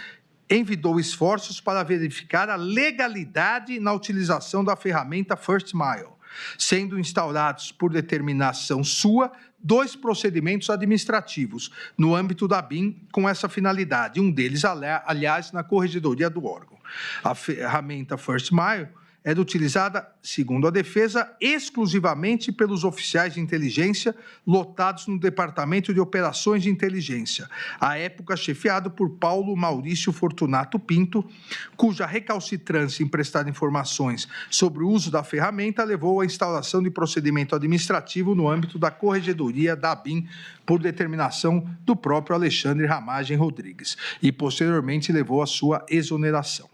envidou esforços para verificar a legalidade na utilização da ferramenta First Mile, sendo instaurados por determinação sua 2 procedimentos administrativos no âmbito da ABIN com essa finalidade, um deles, aliás, na corregedoria do órgão. A ferramenta First Mile era utilizada, segundo a defesa, exclusivamente pelos oficiais de inteligência lotados no Departamento de Operações de Inteligência, à época chefiado por Paulo Maurício Fortunato Pinto, cuja recalcitrância em prestar informações sobre o uso da ferramenta levou à instauração de procedimento administrativo no âmbito da corregedoria da ABIN por determinação do próprio Alexandre Ramagem Rodrigues e, posteriormente, levou à sua exoneração.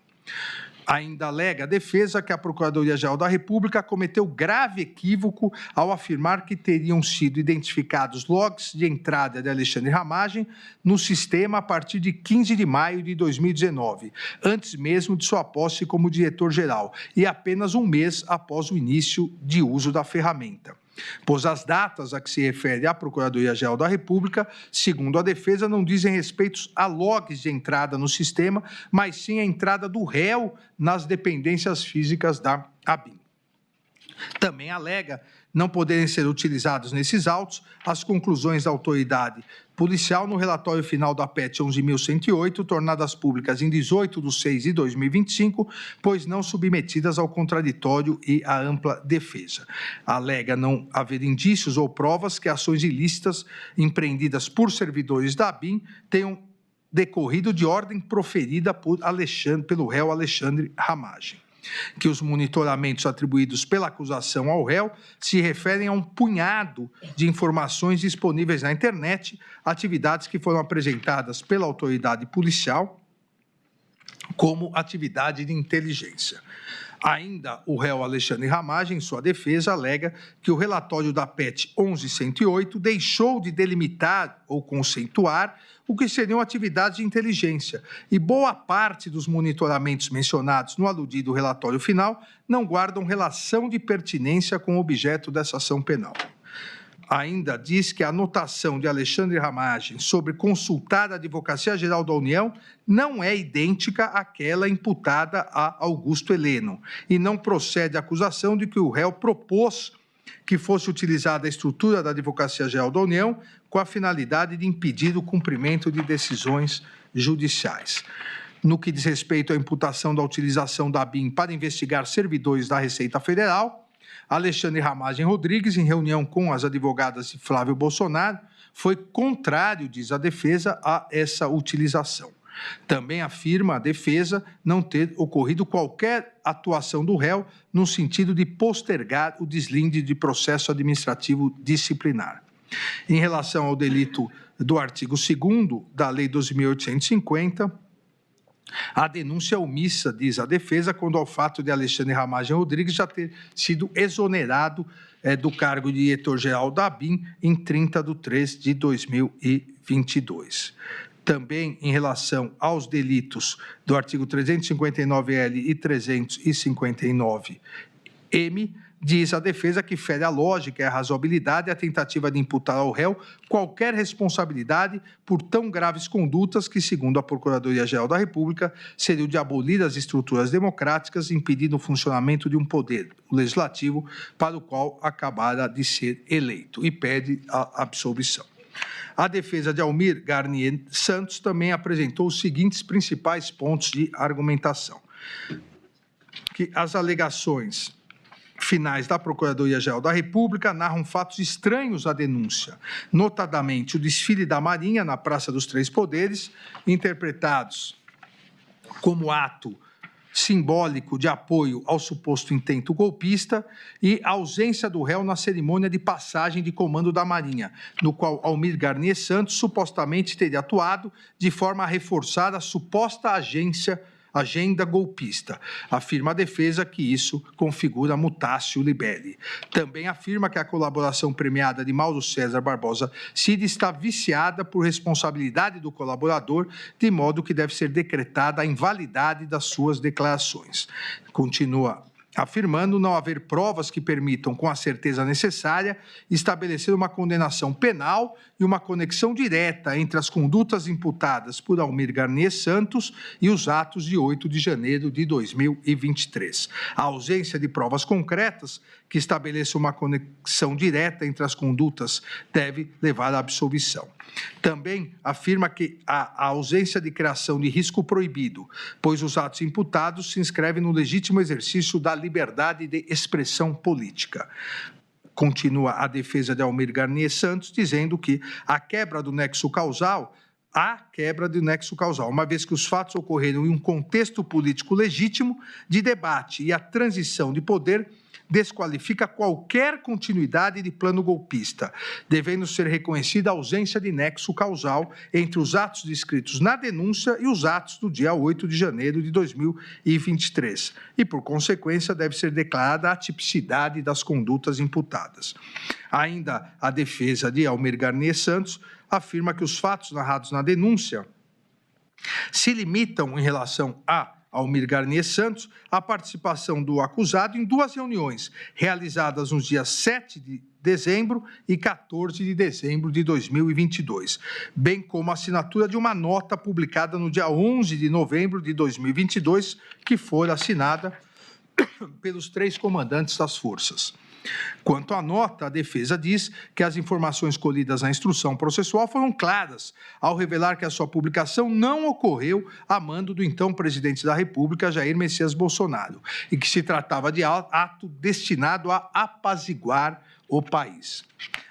Ainda alega a defesa que a Procuradoria-Geral da República cometeu grave equívoco ao afirmar que teriam sido identificados logs de entrada de Alexandre Ramagem no sistema a partir de 15 de maio de 2019, antes mesmo de sua posse como diretor-geral, e apenas um mês após o início de uso da ferramenta. Pois as datas a que se refere a Procuradoria-Geral da República, segundo a defesa, não dizem respeito a logs de entrada no sistema, mas sim a entrada do réu nas dependências físicas da ABIN. Também alega não poderem ser utilizados nesses autos as conclusões da autoridade policial no relatório final da PET 11.108, tornadas públicas em 18/6/2025, pois não submetidas ao contraditório e à ampla defesa. Alega não haver indícios ou provas que ações ilícitas empreendidas por servidores da ABIN tenham decorrido de ordem proferida pelo réu Alexandre Ramagem. Que os monitoramentos atribuídos pela acusação ao réu se referem a um punhado de informações disponíveis na internet, atividades que foram apresentadas pela autoridade policial como atividade de inteligência. Ainda o réu Alexandre Ramagem, em sua defesa, alega que o relatório da PET 11.108 deixou de delimitar ou conceituar o que seriam atividades de inteligência, e boa parte dos monitoramentos mencionados no aludido relatório final não guardam relação de pertinência com o objeto dessa ação penal. ainda diz que a anotação de Alexandre Ramagem sobre consultar a Advocacia Geral da União não é idêntica àquela imputada a Augusto Heleno e não procede a acusação de que o réu propôs que fosse utilizada a estrutura da Advocacia Geral da União com a finalidade de impedir o cumprimento de decisões judiciais. No que diz respeito à imputação da utilização da ABIN para investigar servidores da Receita Federal, Alexandre Ramagem Rodrigues, em reunião com as advogadas de Flávio Bolsonaro, foi contrário, diz a defesa, a essa utilização. Também afirma a defesa não ter ocorrido qualquer atuação do réu no sentido de postergar o deslinde de processo administrativo disciplinar. Em relação ao delito do artigo 2º da Lei 12.850, a denúncia omissa, diz a defesa, quando ao fato de Alexandre Ramagem Rodrigues já ter sido exonerado do cargo de diretor-geral da ABIN em 30/3/2022. Também em relação aos delitos do artigo 359-L e 359-M, diz a defesa que fere a lógica e a razoabilidade a tentativa de imputar ao réu qualquer responsabilidade por tão graves condutas que, segundo a Procuradoria-Geral da República, seriam de abolir as estruturas democráticas, impedindo o funcionamento de um poder legislativo para o qual acabara de ser eleito, e pede a absolvição. A defesa de Almir Garnier Santos também apresentou os seguintes principais pontos de argumentação: que as alegações finais da Procuradoria-Geral da República narram fatos estranhos à denúncia, notadamente o desfile da Marinha na Praça dos Três Poderes, interpretados como ato simbólico de apoio ao suposto intento golpista, e a ausência do réu na cerimônia de passagem de comando da Marinha, no qual Almir Garnier Santos supostamente teria atuado de forma a reforçar a suposta agenda golpista. Afirma a defesa que isso configura mutatio libelli. Também afirma que a colaboração premiada de Mauro César Barbosa Cid está viciada por responsabilidade do colaborador, de modo que deve ser decretada a invalidade das suas declarações. Continua afirmando não haver provas que permitam, com a certeza necessária, estabelecer uma condenação penal e uma conexão direta entre as condutas imputadas por Almir Garnier Santos e os atos de 8 de janeiro de 2023. A ausência de provas concretas que estabeleçam uma conexão direta entre as condutas deve levar à absolvição. Também afirma que a ausência de criação de risco proibido, pois os atos imputados se inscrevem no legítimo exercício da liberdade de expressão política. Continua a defesa de Almir Garnier Santos, dizendo que há quebra do nexo causal, uma vez que os fatos ocorreram em um contexto político legítimo de debate e a transição de poder desqualifica qualquer continuidade de plano golpista, devendo ser reconhecida a ausência de nexo causal entre os atos descritos na denúncia e os atos do dia 8 de janeiro de 2023, e, por consequência, deve ser declarada a tipicidade das condutas imputadas. Ainda a defesa de Almir Garnier Santos afirma que os fatos narrados na denúncia se limitam, em relação a Almir Garnier Santos, a participação do acusado em 2 reuniões, realizadas nos dias 7 de dezembro e 14 de dezembro de 2022, bem como a assinatura de uma nota publicada no dia 11 de novembro de 2022, que foi assinada pelos 3 comandantes das forças. Quanto à nota, a defesa diz que as informações colhidas na instrução processual foram claras, ao revelar que a sua publicação não ocorreu a mando do então presidente da República, Jair Messias Bolsonaro, e que se tratava de ato destinado a apaziguar o país.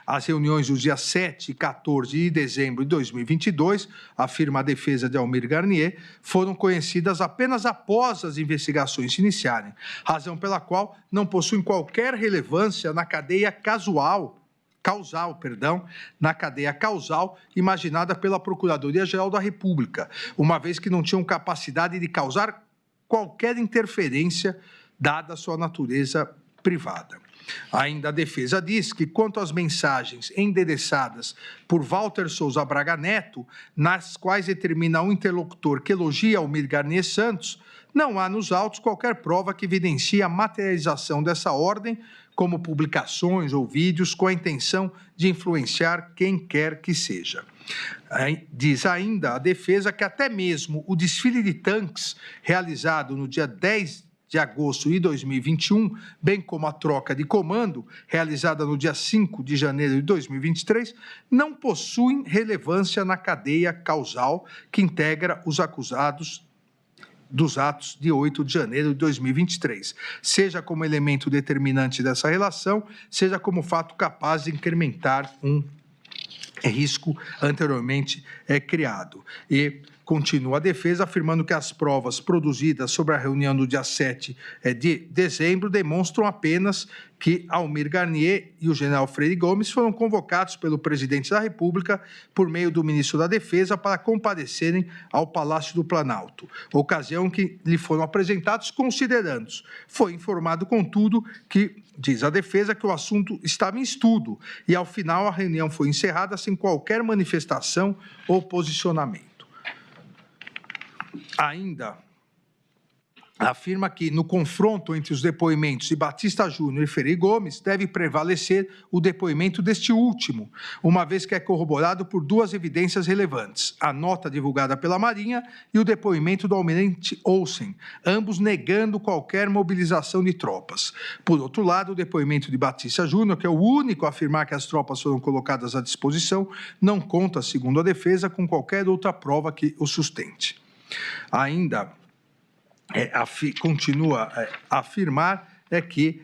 As reuniões dos dias 7 e 14 de dezembro de 2022, afirma a defesa de Almir Garnier, foram conhecidas apenas após as investigações se iniciarem, razão pela qual não possuem qualquer relevância na cadeia causal imaginada pela Procuradoria-Geral da República, uma vez que não tinham capacidade de causar qualquer interferência, dada a sua natureza privada. Ainda a defesa diz que, quanto às mensagens endereçadas por Walter Souza Braga Neto, nas quais determina o interlocutor que elogia Almir Garnier Santos, não há nos autos qualquer prova que evidencie a materialização dessa ordem, como publicações ou vídeos com a intenção de influenciar quem quer que seja. Diz ainda a defesa que até mesmo o desfile de tanques realizado no dia 10 de agosto de 2021, bem como a troca de comando, realizada no dia 5 de janeiro de 2023, não possuem relevância na cadeia causal que integra os acusados dos atos de 8 de janeiro de 2023, seja como elemento determinante dessa relação, seja como fato capaz de incrementar um risco anteriormente criado. E continua a defesa afirmando que as provas produzidas sobre a reunião do dia 7 de dezembro demonstram apenas que Almir Garnier e o general Freire Gomes foram convocados pelo presidente da República por meio do ministro da Defesa para comparecerem ao Palácio do Planalto, ocasião que lhe foram apresentados considerandos. Foi informado, contudo, que, diz a defesa, que o assunto estava em estudo e, ao final, a reunião foi encerrada sem qualquer manifestação ou posicionamento. Ainda afirma que, no confronto entre os depoimentos de Batista Júnior e Freire Gomes, deve prevalecer o depoimento deste último, uma vez que é corroborado por duas evidências relevantes, a nota divulgada pela Marinha e o depoimento do almirante Olsen, ambos negando qualquer mobilização de tropas. Por outro lado, o depoimento de Batista Júnior, que é o único a afirmar que as tropas foram colocadas à disposição, não conta, segundo a defesa, com qualquer outra prova que o sustente. Ainda continua a afirmar que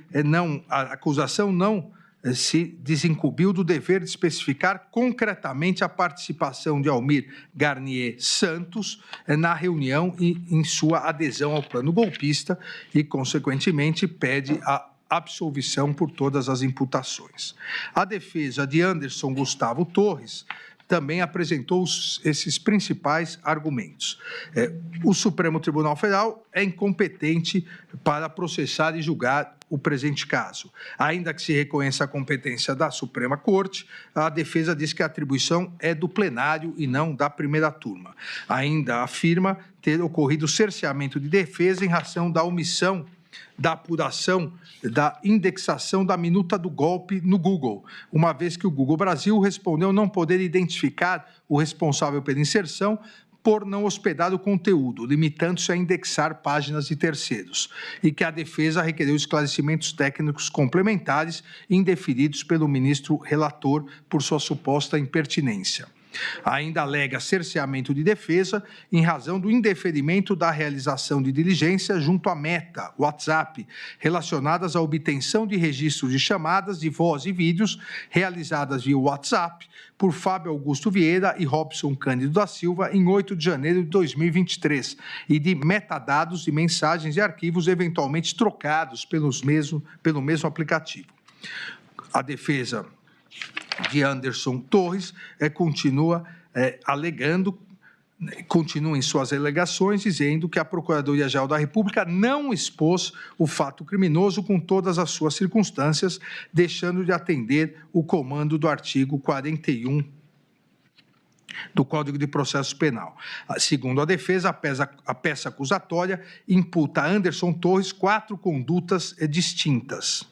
a acusação não se desincumbiu do dever de especificar concretamente a participação de Almir Garnier Santos na reunião e em sua adesão ao plano golpista e, consequentemente, pede a absolvição por todas as imputações. A defesa de Anderson Gustavo Torres também apresentou esses principais argumentos. O Supremo Tribunal Federal é incompetente para processar e julgar o presente caso. Ainda que se reconheça a competência da Suprema Corte, a defesa diz que a atribuição é do plenário e não da primeira turma. Ainda afirma ter ocorrido cerceamento de defesa em razão da omissão da apuração da indexação da minuta do golpe no Google, uma vez que o Google Brasil respondeu não poder identificar o responsável pela inserção por não hospedar o conteúdo, limitando-se a indexar páginas de terceiros, e que a defesa requereu esclarecimentos técnicos complementares indeferidos pelo ministro relator por sua suposta impertinência. Ainda alega cerceamento de defesa em razão do indeferimento da realização de diligência junto à Meta, WhatsApp, relacionadas à obtenção de registros de chamadas de voz e vídeos realizadas via WhatsApp por Fábio Augusto Vieira e Robson Cândido da Silva em 8 de janeiro de 2023 e de metadados de mensagens e arquivos eventualmente trocados pelo mesmo aplicativo. A defesa de Anderson Torres continua em suas alegações, dizendo que a Procuradoria-Geral da República não expôs o fato criminoso com todas as suas circunstâncias, deixando de atender o comando do artigo 41 do Código de Processo Penal. Segundo a defesa, a peça acusatória imputa a Anderson Torres 4 condutas distintas.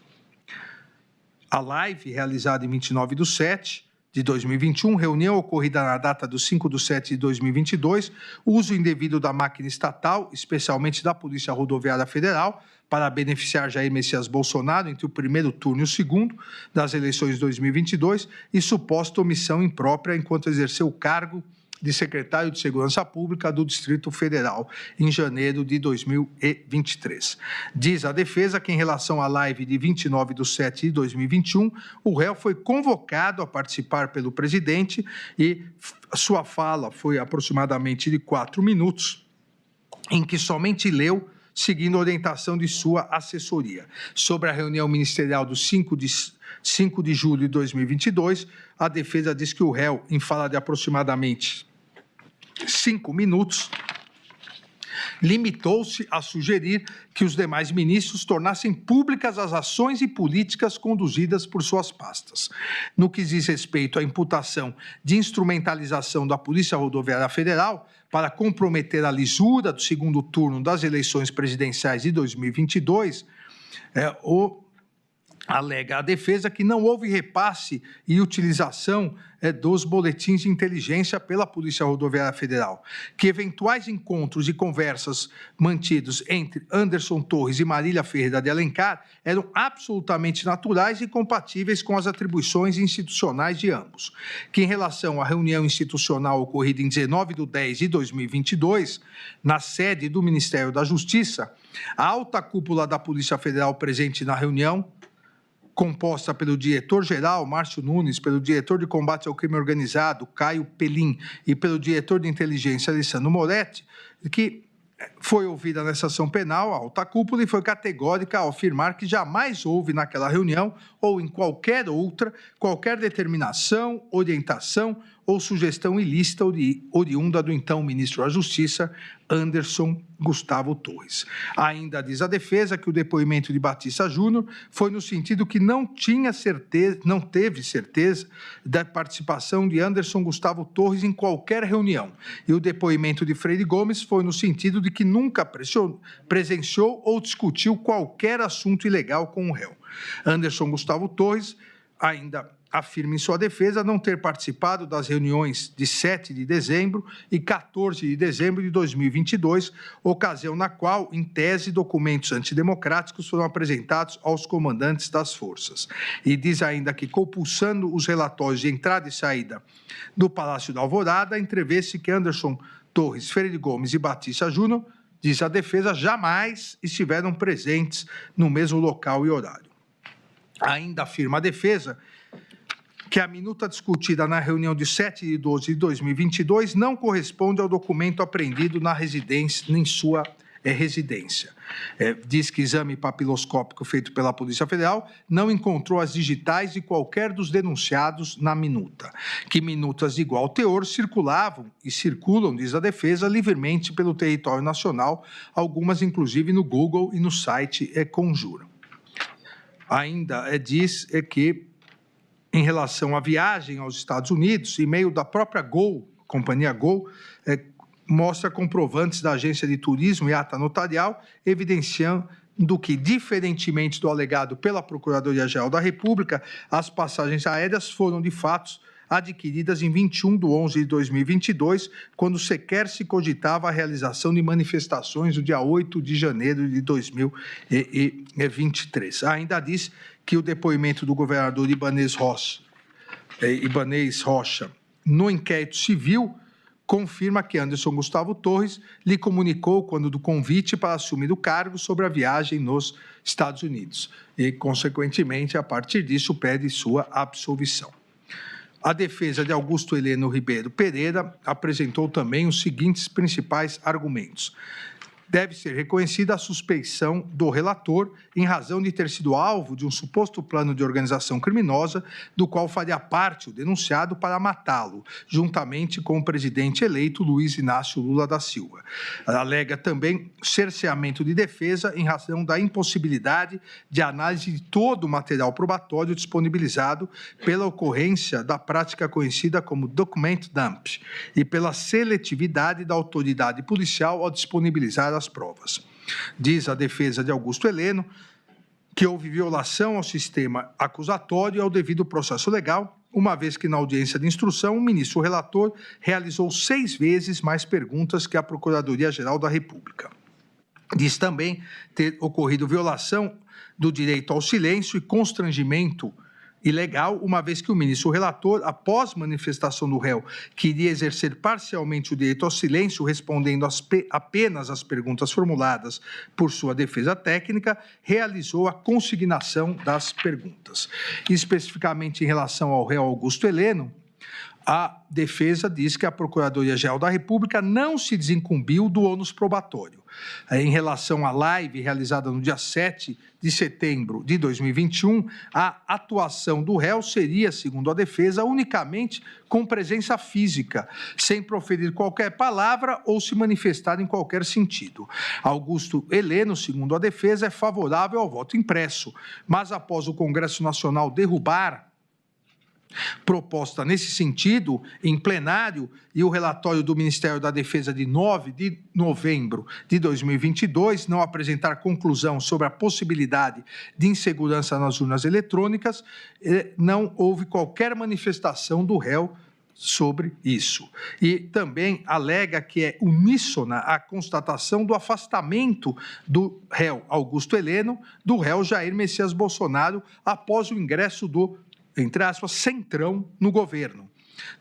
A live, realizada em 29/7 de 2021, reunião ocorrida na data do 5/7 de 2022, uso indevido da máquina estatal, especialmente da Polícia Rodoviária Federal, para beneficiar Jair Messias Bolsonaro entre o primeiro turno e o segundo das eleições de 2022 e suposta omissão imprópria enquanto exerceu o cargo de secretário de Segurança Pública do Distrito Federal, em janeiro de 2023. Diz a defesa que, em relação à live de 29/7 de 2021, o réu foi convocado a participar pelo presidente e sua fala foi aproximadamente de 4 minutos, em que somente leu, seguindo a orientação de sua assessoria. Sobre a reunião ministerial do 5 de julho de 2022, a defesa diz que o réu, em fala de aproximadamente 5 minutos, limitou-se a sugerir que os demais ministros tornassem públicas as ações e políticas conduzidas por suas pastas. No que diz respeito à imputação de instrumentalização da Polícia Rodoviária Federal para comprometer a lisura do segundo turno das eleições presidenciais de 2022, alega a defesa que não houve repasse e utilização dos boletins de inteligência pela Polícia Rodoviária Federal, que eventuais encontros e conversas mantidos entre Anderson Torres e Marília Ferreira de Alencar eram absolutamente naturais e compatíveis com as atribuições institucionais de ambos, que em relação à reunião institucional ocorrida em 19/10/2022, na sede do Ministério da Justiça, a alta cúpula da Polícia Federal presente na reunião, composta pelo diretor-geral, Márcio Nunes, pelo diretor de combate ao crime organizado, Caio Pelim, e pelo diretor de inteligência, Alessandro Moretti, que foi ouvida nessa ação penal, a alta cúpula, e foi categórica ao afirmar que jamais houve naquela reunião ou em qualquer outra, qualquer determinação, orientação ou sugestão ilícita oriunda do então ministro da Justiça, Anderson Gustavo Torres. Ainda diz a defesa que o depoimento de Batista Júnior foi no sentido que não teve certeza da participação de Anderson Gustavo Torres em qualquer reunião, e o depoimento de Freire Gomes foi no sentido de que nunca presenciou ou discutiu qualquer assunto ilegal com o réu. Anderson Gustavo Torres ainda afirma em sua defesa não ter participado das reuniões de 7 de dezembro e 14 de dezembro de 2022, ocasião na qual, em tese, documentos antidemocráticos foram apresentados aos comandantes das forças. E diz ainda que, compulsando os relatórios de entrada e saída do Palácio da Alvorada, entrevê-se que Anderson Torres, Freire Gomes e Batista Júnior, diz a defesa, jamais estiveram presentes no mesmo local e horário. Ainda afirma a defesa que a minuta discutida na reunião de 7/12/2022 não corresponde ao documento apreendido na residência, em sua residência. Diz que exame papiloscópico feito pela Polícia Federal não encontrou as digitais de qualquer dos denunciados na minuta, que minutas de igual teor circulavam e circulam, diz a defesa, livremente pelo território nacional, algumas inclusive no Google e no site Conjura. Ainda diz que, em relação à viagem aos Estados Unidos, e-mail da própria Gol, companhia Gol, mostra comprovantes da agência de turismo e ata notarial, evidenciando que, diferentemente do alegado pela Procuradoria-Geral da República, as passagens aéreas foram, de fato, adquiridas em 21/11/2022, quando sequer se cogitava a realização de manifestações no dia 8 de janeiro de 2023. Ainda diz que o depoimento do governador Ibanez Rocha no inquérito civil confirma que Anderson Gustavo Torres lhe comunicou quando do convite para assumir o cargo sobre a viagem nos Estados Unidos e, consequentemente, a partir disso, pede sua absolvição. A defesa de Augusto Heleno Ribeiro Pereira apresentou também os seguintes principais argumentos. Deve ser reconhecida a suspeição do relator em razão de ter sido alvo de um suposto plano de organização criminosa, do qual faria parte o denunciado para matá-lo, juntamente com o presidente eleito Luiz Inácio Lula da Silva. Ela alega também cerceamento de defesa em razão da impossibilidade de análise de todo o material probatório disponibilizado pela ocorrência da prática conhecida como document dump e pela seletividade da autoridade policial ao disponibilizar as provas. Diz a defesa de Augusto Heleno que houve violação ao sistema acusatório e ao devido processo legal, uma vez que na audiência de instrução o ministro relator realizou 6 vezes mais perguntas que a Procuradoria-Geral da República. Diz também ter ocorrido violação do direito ao silêncio e constrangimento ilegal, uma vez que o ministro relator, após manifestação do réu, queria exercer parcialmente o direito ao silêncio, respondendo apenas às perguntas formuladas por sua defesa técnica, realizou a consignação das perguntas. Especificamente em relação ao réu Augusto Heleno, A defesa diz que a Procuradoria-Geral da República não se desincumbiu do ônus probatório. Em relação à live realizada no dia 7 de setembro de 2021, a atuação do réu seria, segundo a defesa, unicamente com presença física, sem proferir qualquer palavra ou se manifestar em qualquer sentido. Augusto Heleno, segundo a defesa, é favorável ao voto impresso, mas após o Congresso Nacional derrubar proposta nesse sentido, em plenário, e o relatório do Ministério da Defesa de 9 de novembro de 2022 não apresentar conclusão sobre a possibilidade de insegurança nas urnas eletrônicas, não houve qualquer manifestação do réu sobre isso. E também alega que é uníssona a constatação do afastamento do réu Augusto Heleno do réu Jair Messias Bolsonaro após o ingresso do, entre aspas, centrão no governo,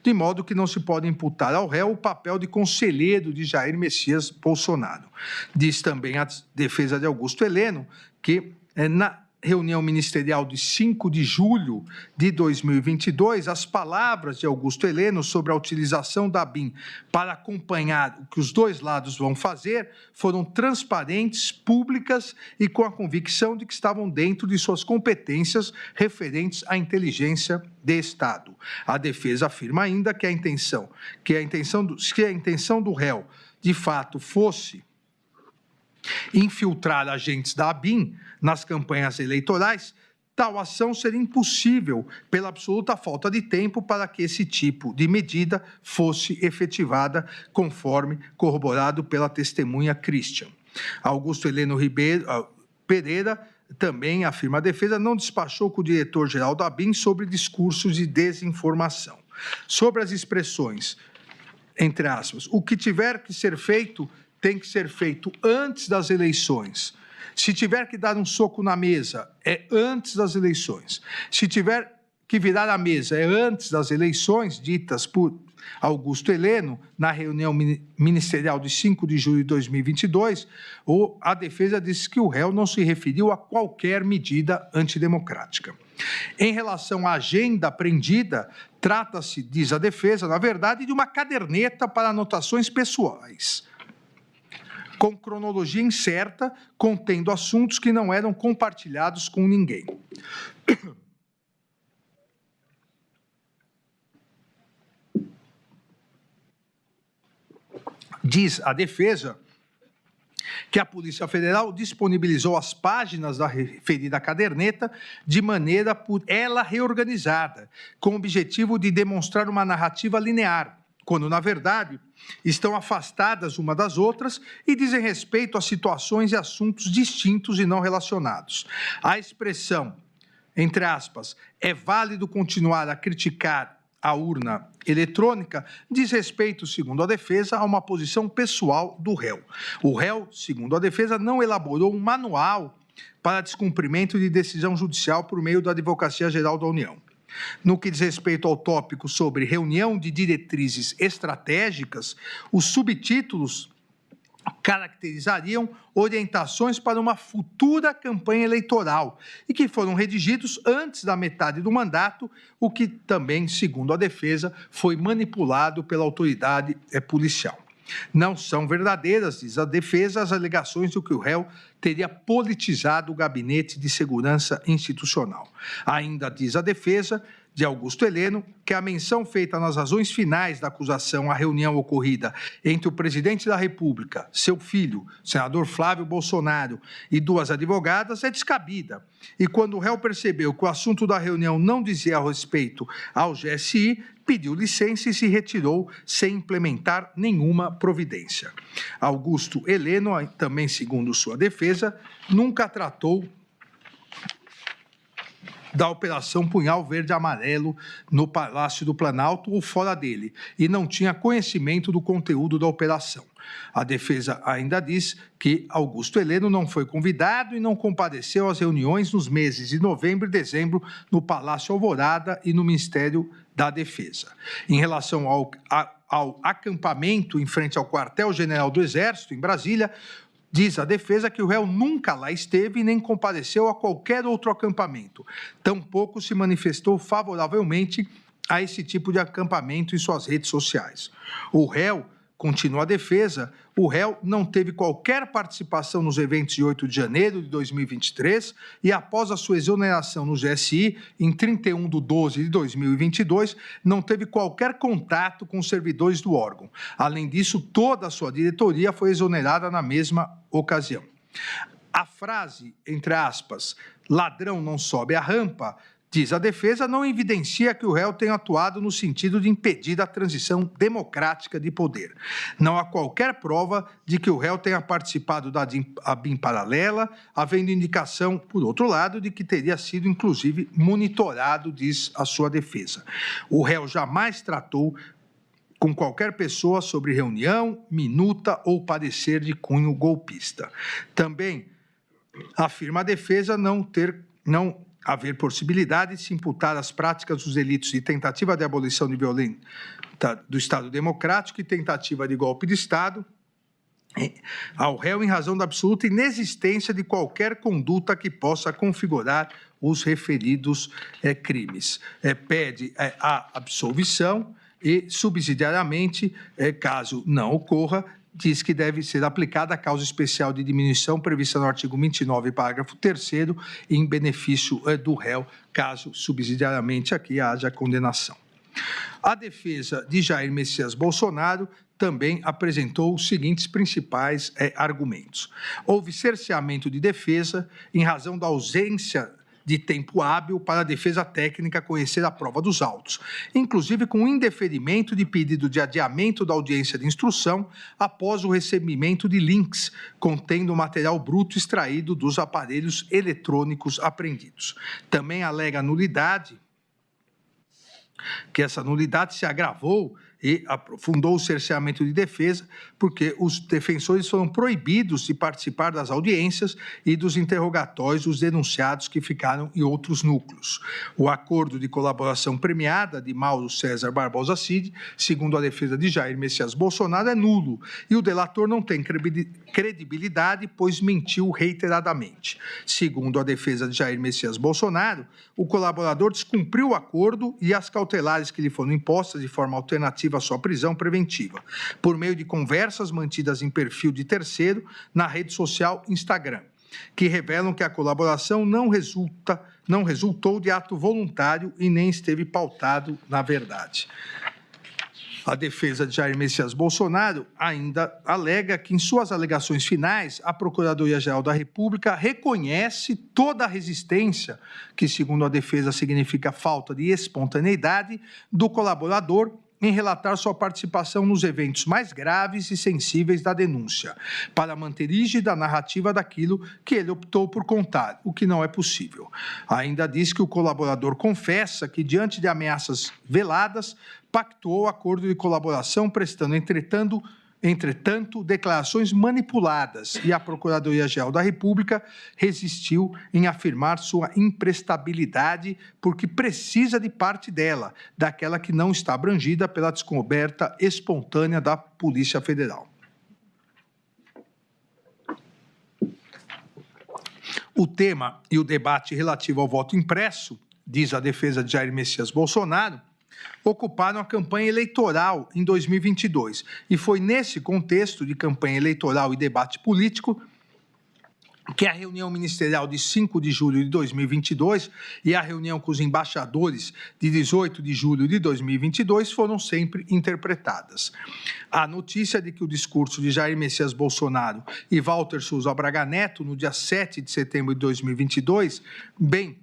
de modo que não se pode imputar ao réu o papel de conselheiro de Jair Messias Bolsonaro. Diz também a defesa de Augusto Heleno que, na reunião ministerial de 5 de julho de 2022, as palavras de Augusto Heleno sobre a utilização da BIM para acompanhar o que os dois lados vão fazer foram transparentes, públicas e com a convicção de que estavam dentro de suas competências referentes à inteligência de Estado. A defesa afirma ainda que a intenção do réu, de fato, fosse infiltrar agentes da ABIN nas campanhas eleitorais, tal ação seria impossível pela absoluta falta de tempo para que esse tipo de medida fosse efetivada, conforme corroborado pela testemunha Christian. Augusto Heleno Pereira, também, afirma a defesa, não despachou com o diretor-geral da ABIN sobre discursos de desinformação. Sobre as expressões, entre aspas, o que tiver que ser feito tem que ser feito antes das eleições. Se tiver que dar um soco na mesa, é antes das eleições. Se tiver que virar a mesa, é antes das eleições, ditas por Augusto Heleno, na reunião ministerial de 5 de julho de 2022, a defesa disse que o réu não se referiu a qualquer medida antidemocrática. Em relação à agenda apreendida, trata-se, diz a defesa, na verdade, de uma caderneta para anotações pessoais, com cronologia incerta, contendo assuntos que não eram compartilhados com ninguém. Diz a defesa que a Polícia Federal disponibilizou as páginas da referida caderneta de maneira por ela reorganizada, com o objetivo de demonstrar uma narrativa linear, quando, na verdade, estão afastadas uma das outras e dizem respeito a situações e assuntos distintos e não relacionados. A expressão, entre aspas, é válido continuar a criticar a urna eletrônica, diz respeito, segundo a defesa, a uma posição pessoal do réu. O réu, segundo a defesa, não elaborou um manual para descumprimento de decisão judicial por meio da Advocacia Geral da União. No que diz respeito ao tópico sobre reunião de diretrizes estratégicas, os subtítulos caracterizariam orientações para uma futura campanha eleitoral e que foram redigidos antes da metade do mandato, o que também, segundo a defesa, foi manipulado pela autoridade policial. Não são verdadeiras, diz a defesa, as alegações de que o réu teria politizado o Gabinete de Segurança Institucional. Ainda diz a defesa de Augusto Heleno que a menção feita nas razões finais da acusação à reunião ocorrida entre o presidente da República, seu filho, senador Flávio Bolsonaro, e duas advogadas é descabida. E quando o réu percebeu que o assunto da reunião não dizia respeito ao GSI, pediu licença e se retirou sem implementar nenhuma providência. Augusto Heleno, também segundo sua defesa, nunca tratou da Operação Punhal Verde Amarelo no Palácio do Planalto ou fora dele, e não tinha conhecimento do conteúdo da operação. A defesa ainda diz que Augusto Heleno não foi convidado e não compareceu às reuniões nos meses de novembro e dezembro no Palácio Alvorada e no Ministério da Defesa. Em relação ao acampamento em frente ao quartel-general do Exército, em Brasília, diz a defesa que o réu nunca lá esteve e nem compareceu a qualquer outro acampamento. Tampouco se manifestou favoravelmente a esse tipo de acampamento em suas redes sociais. O réu, continua a defesa, o réu não teve qualquer participação nos eventos de 8 de janeiro de 2023 e, após a sua exoneração no GSI, em 31/12 de 2022, não teve qualquer contato com os servidores do órgão. Além disso, toda a sua diretoria foi exonerada na mesma ocasião. A frase, entre aspas, ladrão não sobe a rampa, diz a defesa, não evidencia que o réu tenha atuado no sentido de impedir a transição democrática de poder. Não há qualquer prova de que o réu tenha participado da ABIN paralela, havendo indicação, por outro lado, de que teria sido, inclusive, monitorado, diz a sua defesa. O réu jamais tratou com qualquer pessoa sobre reunião, minuta ou parecer de cunho golpista. Também afirma a defesa não haver possibilidade de se imputar as práticas dos delitos de tentativa de abolição de violência do Estado Democrático e tentativa de golpe de Estado ao réu em razão da absoluta inexistência de qualquer conduta que possa configurar os referidos crimes. Pede a absolvição e, subsidiariamente, caso não ocorra, diz que deve ser aplicada a causa especial de diminuição prevista no artigo 29, parágrafo 3º, em benefício do réu, caso subsidiariamente aqui haja condenação. A defesa de Jair Messias Bolsonaro também apresentou os seguintes principais argumentos. Houve cerceamento de defesa em razão da ausência de tempo hábil para a defesa técnica conhecer a prova dos autos, inclusive com indeferimento de pedido de adiamento da audiência de instrução após o recebimento de links contendo material bruto extraído dos aparelhos eletrônicos apreendidos. Também alega nulidade, que essa nulidade se agravou e aprofundou o cerceamento de defesa, porque os defensores foram proibidos de participar das audiências e dos interrogatórios dos denunciados que ficaram em outros núcleos. O acordo de colaboração premiada de Mauro César Barbosa Cid, segundo a defesa de Jair Messias Bolsonaro, é nulo e o delator não tem credibilidade, pois mentiu reiteradamente. Segundo a defesa de Jair Messias Bolsonaro, o colaborador descumpriu o acordo e as cautelares que lhe foram impostas de forma alternativa à sua prisão preventiva, por meio de conversas mantidas em perfil de terceiro na rede social Instagram, que revelam que a colaboração não resultou de ato voluntário e nem esteve pautado na verdade. A defesa de Jair Messias Bolsonaro ainda alega que, em suas alegações finais, a Procuradoria-Geral da República reconhece toda a resistência, que, segundo a defesa, significa falta de espontaneidade, do colaborador em relatar sua participação nos eventos mais graves e sensíveis da denúncia, para manter rígida a narrativa daquilo que ele optou por contar, o que não é possível. Ainda diz que o colaborador confessa que, diante de ameaças veladas, pactuou acordo de colaboração, prestando, entretanto, declarações manipuladas, e a Procuradoria-Geral da República resistiu em afirmar sua imprestabilidade porque precisa de parte dela, daquela que não está abrangida pela descoberta espontânea da Polícia Federal. O tema e o debate relativo ao voto impresso, diz a defesa de Jair Messias Bolsonaro, ocuparam a campanha eleitoral em 2022. E foi nesse contexto de campanha eleitoral e debate político que a reunião ministerial de 5 de julho de 2022 e a reunião com os embaixadores de 18 de julho de 2022 foram sempre interpretadas. A notícia de que o discurso de Jair Messias Bolsonaro e Walter Souza Braga Neto, no dia 7 de setembro de 2022, bem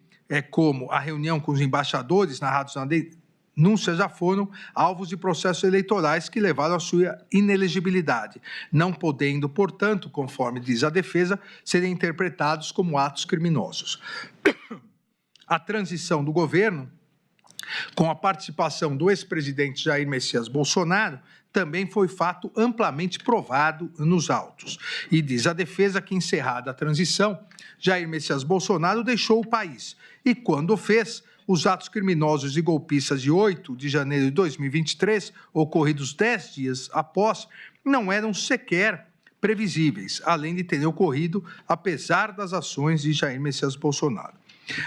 como a reunião com os embaixadores narrados na denúncia, já foram alvos de processos eleitorais que levaram à sua inelegibilidade, não podendo, portanto, conforme diz a defesa, serem interpretados como atos criminosos. A transição do governo, com a participação do ex-presidente Jair Messias Bolsonaro, também foi fato amplamente provado nos autos. E diz a defesa que, encerrada a transição, Jair Messias Bolsonaro deixou o país e, quando o fez, os atos criminosos e golpistas de 8 de janeiro de 2023, ocorridos 10 dias após, não eram sequer previsíveis, além de terem ocorrido apesar das ações de Jair Messias Bolsonaro.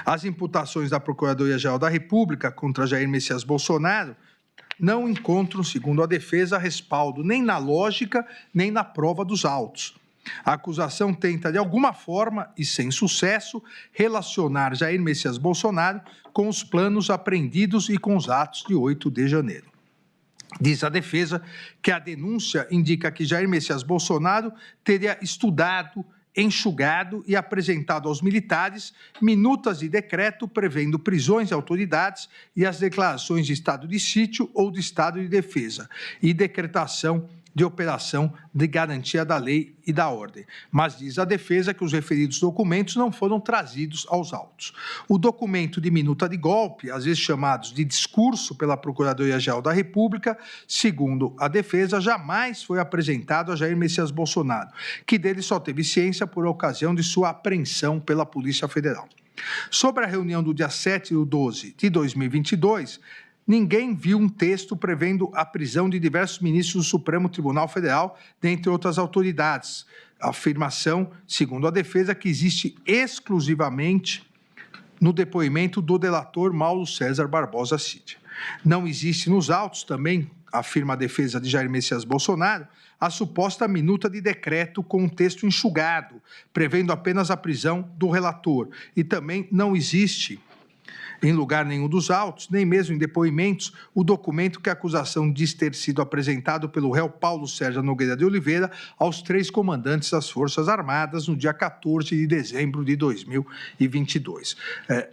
As imputações da Procuradoria-Geral da República contra Jair Messias Bolsonaro não encontram, segundo a defesa, respaldo nem na lógica, nem na prova dos autos. A acusação tenta, de alguma forma, e sem sucesso, relacionar Jair Messias Bolsonaro com os planos apreendidos e com os atos de 8 de janeiro. Diz a defesa que a denúncia indica que Jair Messias Bolsonaro teria estudado, enxugado e apresentado aos militares minutas de decreto prevendo prisões de autoridades e as declarações de estado de sítio ou de estado de defesa e decretação de operação de garantia da lei e da ordem. Mas diz a defesa que os referidos documentos não foram trazidos aos autos. O documento de minuta de golpe, às vezes chamados de discurso pela Procuradoria-Geral da República, segundo a defesa, jamais foi apresentado a Jair Messias Bolsonaro, que dele só teve ciência por ocasião de sua apreensão pela Polícia Federal. Sobre a reunião do dia 7/12 de 2022, ninguém viu um texto prevendo a prisão de diversos ministros do Supremo Tribunal Federal, dentre outras autoridades. A afirmação, segundo a defesa, que existe exclusivamente no depoimento do delator Mauro César Barbosa Cid. Não existe nos autos também, afirma a defesa de Jair Messias Bolsonaro, a suposta minuta de decreto com um texto enxugado, prevendo apenas a prisão do relator. E também não existe, em lugar nenhum dos autos, nem mesmo em depoimentos, o documento que a acusação diz ter sido apresentado pelo réu Paulo Sérgio Nogueira de Oliveira aos 3 comandantes das Forças Armadas no dia 14 de dezembro de 2022.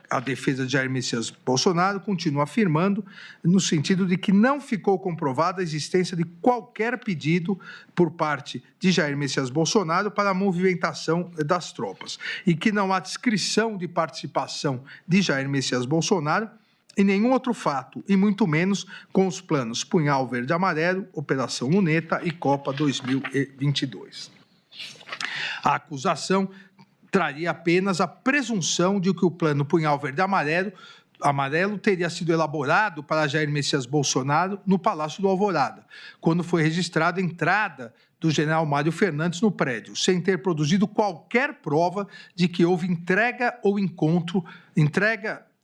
A defesa de Jair Messias Bolsonaro continua afirmando no sentido de que não ficou comprovada a existência de qualquer pedido por parte de Jair Messias Bolsonaro para a movimentação das tropas e que não há descrição de participação de Jair Messias Bolsonaro em nenhum outro fato, e muito menos com os planos Punhal Verde Amarelo, Operação Luneta e Copa 2022. A acusação traria apenas a presunção de que o plano Punhal Verde Amarelo teria sido elaborado para Jair Messias Bolsonaro no Palácio do Alvorada, quando foi registrada a entrada do general Mário Fernandes no prédio, sem ter produzido qualquer prova de que houve entrega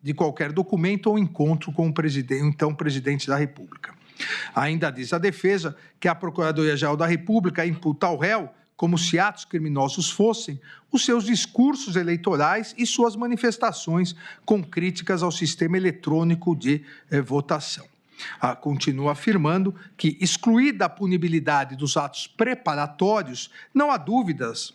de qualquer documento ou encontro com o então presidente da República. Ainda diz a defesa que a Procuradoria-Geral da República imputa ao réu, como se atos criminosos fossem, os seus discursos eleitorais e suas manifestações com críticas ao sistema eletrônico de votação. Continua afirmando que, excluída a punibilidade dos atos preparatórios, não há dúvidas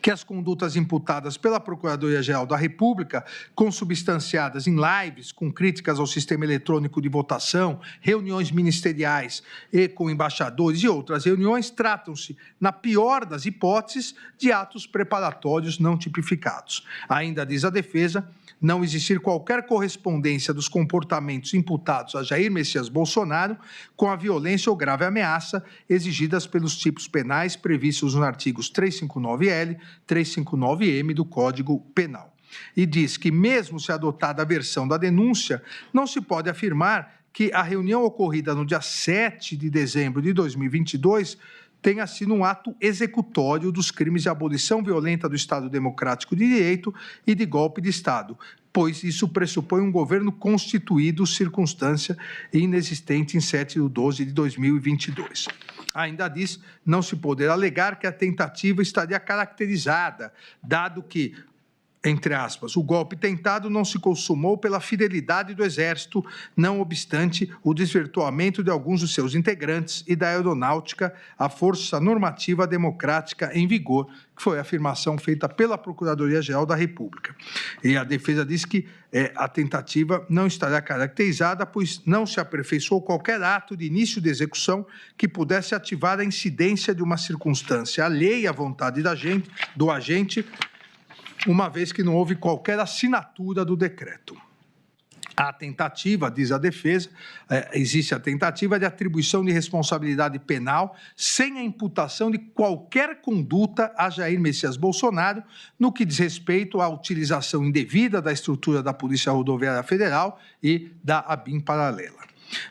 que as condutas imputadas pela Procuradoria-Geral da República, consubstanciadas em lives com críticas ao sistema eletrônico de votação, reuniões ministeriais e com embaixadores e outras reuniões, tratam-se, na pior das hipóteses, de atos preparatórios não tipificados. Ainda diz a defesa não existir qualquer correspondência dos comportamentos imputados a Jair Messias Bolsonaro com a violência ou grave ameaça exigidas pelos tipos penais previstos nos artigos 359-L, 359-M do Código Penal. E diz que, mesmo se adotada a versão da denúncia, não se pode afirmar que a reunião ocorrida no dia 7 de dezembro de 2022 tenha sido um ato executório dos crimes de abolição violenta do Estado Democrático de Direito e de golpe de Estado, pois isso pressupõe um governo constituído, circunstância inexistente em 7/12 de 2022. Ainda diz não se poder alegar que a tentativa estaria caracterizada, dado que, entre aspas, o golpe tentado não se consumou pela fidelidade do Exército, não obstante o desvirtuamento de alguns dos seus integrantes e da aeronáutica, a força normativa democrática em vigor, que foi a afirmação feita pela Procuradoria-Geral da República. E a defesa diz que a tentativa não estará caracterizada, pois não se aperfeiçoou qualquer ato de início de execução que pudesse ativar a incidência de uma circunstância alheia à vontade do agente, uma vez que não houve qualquer assinatura do decreto. A tentativa, diz a defesa, existe a tentativa de atribuição de responsabilidade penal sem a imputação de qualquer conduta a Jair Messias Bolsonaro no que diz respeito à utilização indevida da estrutura da Polícia Rodoviária Federal e da ABIN paralela.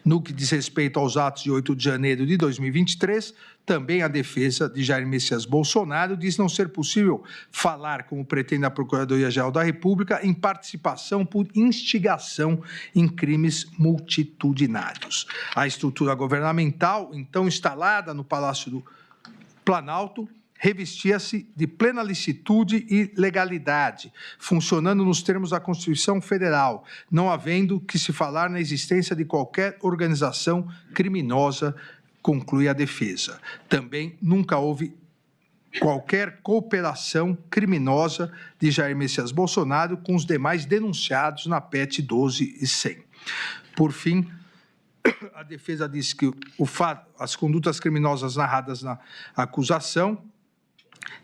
No que diz respeito aos atos de 8 de janeiro de 2023, também a defesa de Jair Messias Bolsonaro diz não ser possível falar, como pretende a Procuradoria-Geral da República, em participação por instigação em crimes multitudinários. A estrutura governamental, então instalada no Palácio do Planalto, revestia-se de plena licitude e legalidade, funcionando nos termos da Constituição Federal, não havendo que se falar na existência de qualquer organização criminosa, conclui a defesa. Também nunca houve qualquer cooperação criminosa de Jair Messias Bolsonaro com os demais denunciados na PEC 12 e 100. Por fim, a defesa diz que as condutas criminosas narradas na acusação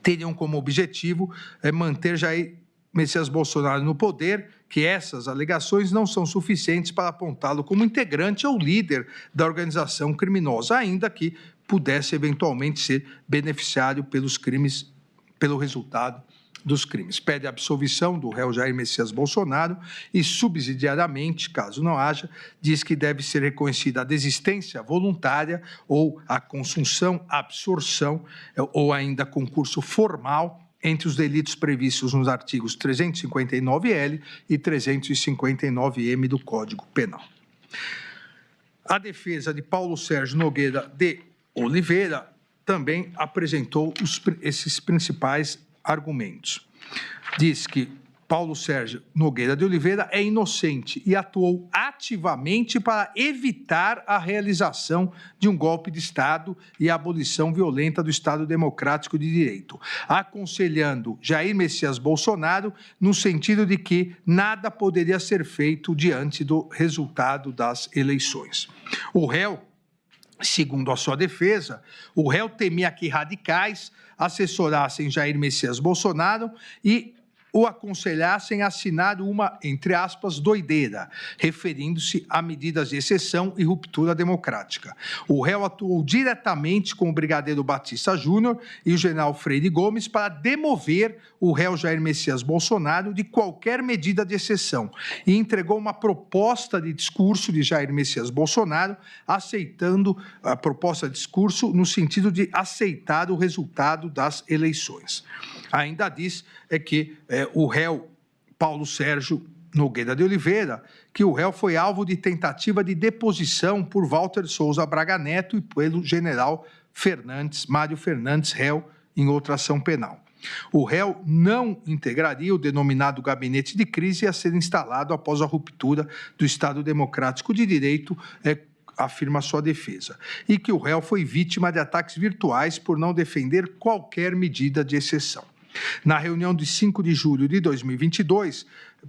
teriam como objetivo manter Jair Messias Bolsonaro no poder, que essas alegações não são suficientes para apontá-lo como integrante ou líder da organização criminosa, ainda que pudesse eventualmente ser beneficiário pelos crimes, pelo resultado dos crimes. Pede a absolvição do réu Jair Messias Bolsonaro e, subsidiariamente, caso não haja, diz que deve ser reconhecida a desistência voluntária ou a consunção, absorção ou ainda concurso formal entre os delitos previstos nos artigos 359-L e 359-M do Código Penal. A defesa de Paulo Sérgio Nogueira de Oliveira também apresentou esses principais argumentos. Diz que Paulo Sérgio Nogueira de Oliveira é inocente e atuou ativamente para evitar a realização de um golpe de Estado e a abolição violenta do Estado Democrático de Direito, aconselhando Jair Messias Bolsonaro no sentido de que nada poderia ser feito diante do resultado das eleições. O réu, segundo a sua defesa, o réu temia que radicais assessorassem Jair Messias Bolsonaro e o aconselhassem a assinar uma, entre aspas, doideira, referindo-se a medidas de exceção e ruptura democrática. O réu atuou diretamente com o brigadeiro Batista Júnior e o general Freire Gomes para demover o réu Jair Messias Bolsonaro de qualquer medida de exceção e entregou uma proposta de discurso de Jair Messias Bolsonaro, aceitando a proposta de discurso no sentido de aceitar o resultado das eleições. Ainda diz que o réu Paulo Sérgio Nogueira de Oliveira, que o réu foi alvo de tentativa de deposição por Walter Souza Braga Neto e pelo general Mário Fernandes, réu em outra ação penal. O réu não integraria o denominado gabinete de crise a ser instalado após a ruptura do Estado Democrático de Direito, afirma sua defesa, e que o réu foi vítima de ataques virtuais por não defender qualquer medida de exceção. Na reunião de 5 de julho de 2022,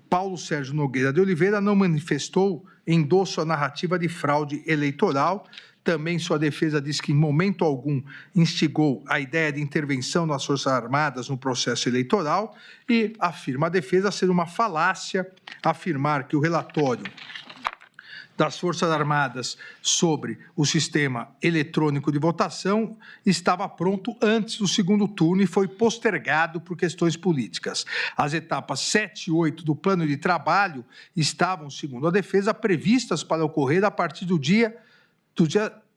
Paulo Sérgio Nogueira de Oliveira não manifestou endosso à narrativa de fraude eleitoral. Também sua defesa diz que, em momento algum, instigou a ideia de intervenção das Forças Armadas no processo eleitoral e afirma a defesa ser uma falácia afirmar que o relatório das Forças Armadas sobre o sistema eletrônico de votação estava pronto antes do segundo turno e foi postergado por questões políticas. As etapas 7 e 8 do plano de trabalho estavam, segundo a defesa, previstas para ocorrer a partir do dia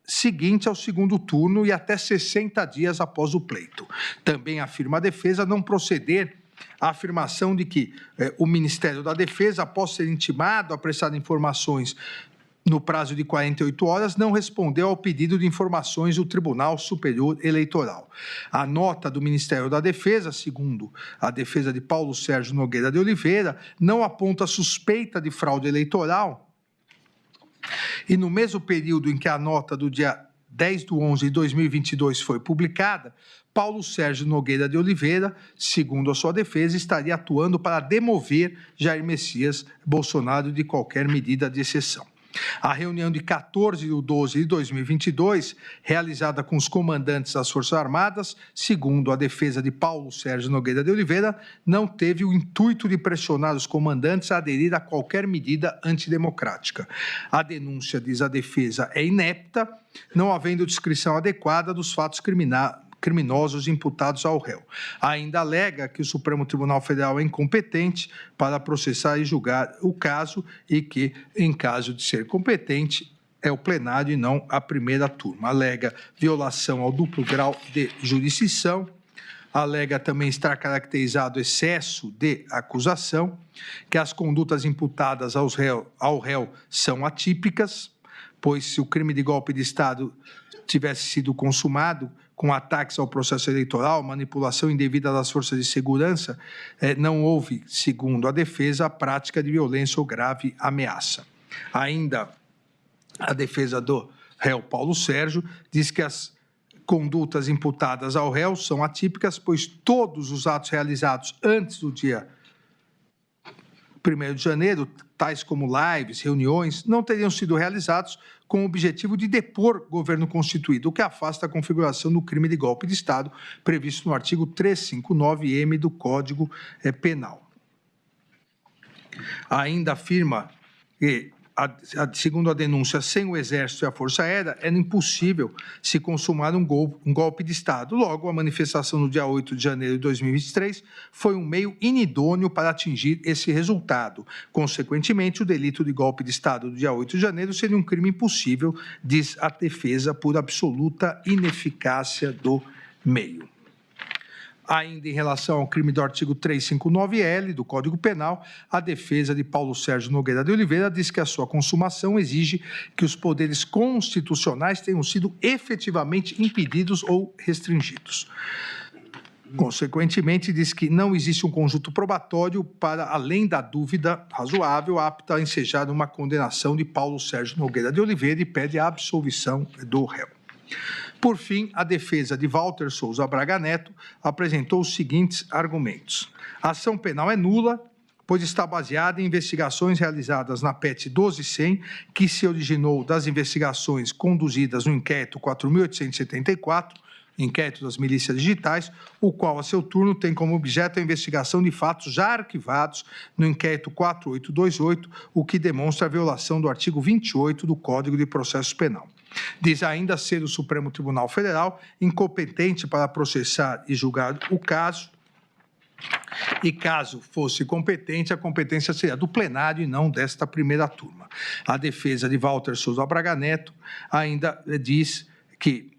seguinte ao segundo turno e até 60 dias após o pleito. Também afirma a defesa não proceder a afirmação de que o Ministério da Defesa, após ser intimado a prestar informações no prazo de 48 horas, não respondeu ao pedido de informações do Tribunal Superior Eleitoral. A nota do Ministério da Defesa, segundo a defesa de Paulo Sérgio Nogueira de Oliveira, não aponta suspeita de fraude eleitoral e no mesmo período em que a nota do dia 10/11/2022 foi publicada, Paulo Sérgio Nogueira de Oliveira, segundo a sua defesa, estaria atuando para demover Jair Messias Bolsonaro de qualquer medida de exceção. A reunião de 14/12/2022, realizada com os comandantes das Forças Armadas, segundo a defesa de Paulo Sérgio Nogueira de Oliveira, não teve o intuito de pressionar os comandantes a aderir a qualquer medida antidemocrática. A denúncia, diz a defesa, é inepta, não havendo descrição adequada dos fatos criminosos imputados ao réu. Ainda alega que o Supremo Tribunal Federal é incompetente para processar e julgar o caso e que, em caso de ser competente, é o plenário e não a primeira turma. Alega violação ao duplo grau de jurisdição, alega também estar caracterizado excesso de acusação, que as condutas imputadas ao réu são atípicas, pois se o crime de golpe de Estado tivesse sido consumado com ataques ao processo eleitoral, manipulação indevida das forças de segurança, não houve, segundo a defesa, a prática de violência ou grave ameaça. Ainda a defesa do réu Paulo Sérgio diz que as condutas imputadas ao réu são atípicas, pois todos os atos realizados antes do dia 1º de janeiro, tais como lives, reuniões, não teriam sido realizados com o objetivo de depor governo constituído, o que afasta a configuração do crime de golpe de Estado previsto no artigo 359-M do Código Penal. Ainda afirma que, segundo a denúncia, sem o Exército e a Força Aérea, era impossível se consumar um golpe de Estado. Logo, a manifestação no dia 8 de janeiro de 2023 foi um meio inidôneo para atingir esse resultado. Consequentemente, o delito de golpe de Estado do dia 8 de janeiro seria um crime impossível, diz a defesa, por absoluta ineficácia do meio. Ainda em relação ao crime do artigo 359-L do Código Penal, a defesa de Paulo Sérgio Nogueira de Oliveira diz que a sua consumação exige que os poderes constitucionais tenham sido efetivamente impedidos ou restringidos. Consequentemente, diz que não existe um conjunto probatório para, além da dúvida razoável, apta a ensejar uma condenação de Paulo Sérgio Nogueira de Oliveira e pede a absolvição do réu. Por fim, a defesa de Walter Souza Braga Neto apresentou os seguintes argumentos. A ação penal é nula, pois está baseada em investigações realizadas na PET 12.100, que se originou das investigações conduzidas no inquérito 4.874, inquérito das milícias digitais, o qual, a seu turno, tem como objeto a investigação de fatos já arquivados no inquérito 4828, o que demonstra a violação do artigo 28 do Código de Processo Penal. Diz ainda ser o Supremo Tribunal Federal incompetente para processar e julgar o caso, e caso fosse competente, a competência seria do plenário e não desta primeira turma. A defesa de Walter Souza Braga Neto ainda diz que,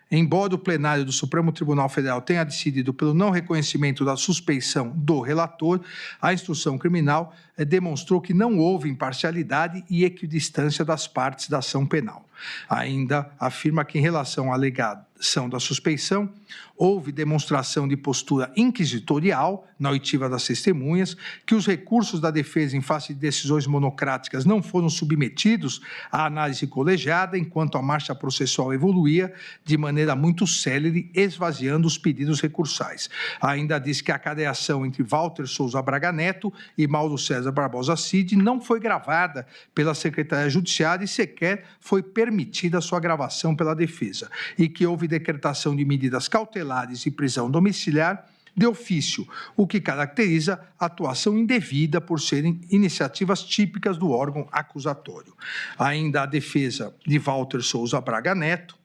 embora o plenário do Supremo Tribunal Federal tenha decidido pelo não reconhecimento da suspeição do relator, a instrução criminal demonstrou que não houve imparcialidade e equidistância das partes da ação penal. Ainda afirma que, em relação à alegação da suspeição, houve demonstração de postura inquisitorial na oitiva das testemunhas, que os recursos da defesa em face de decisões monocráticas não foram submetidos à análise colegiada, enquanto a marcha processual evoluía de maneira muito célere, esvaziando os pedidos recursais. Ainda diz que a cadeação entre Walter Souza Braga Neto e Mauro César Barbosa Cid não foi gravada pela Secretaria Judiciária e sequer foi permitida a sua gravação pela defesa, e que houve decretação de medidas cautelares e prisão domiciliar de ofício, o que caracteriza a atuação indevida por serem iniciativas típicas do órgão acusatório. Ainda a defesa de Walter Souza Braga Neto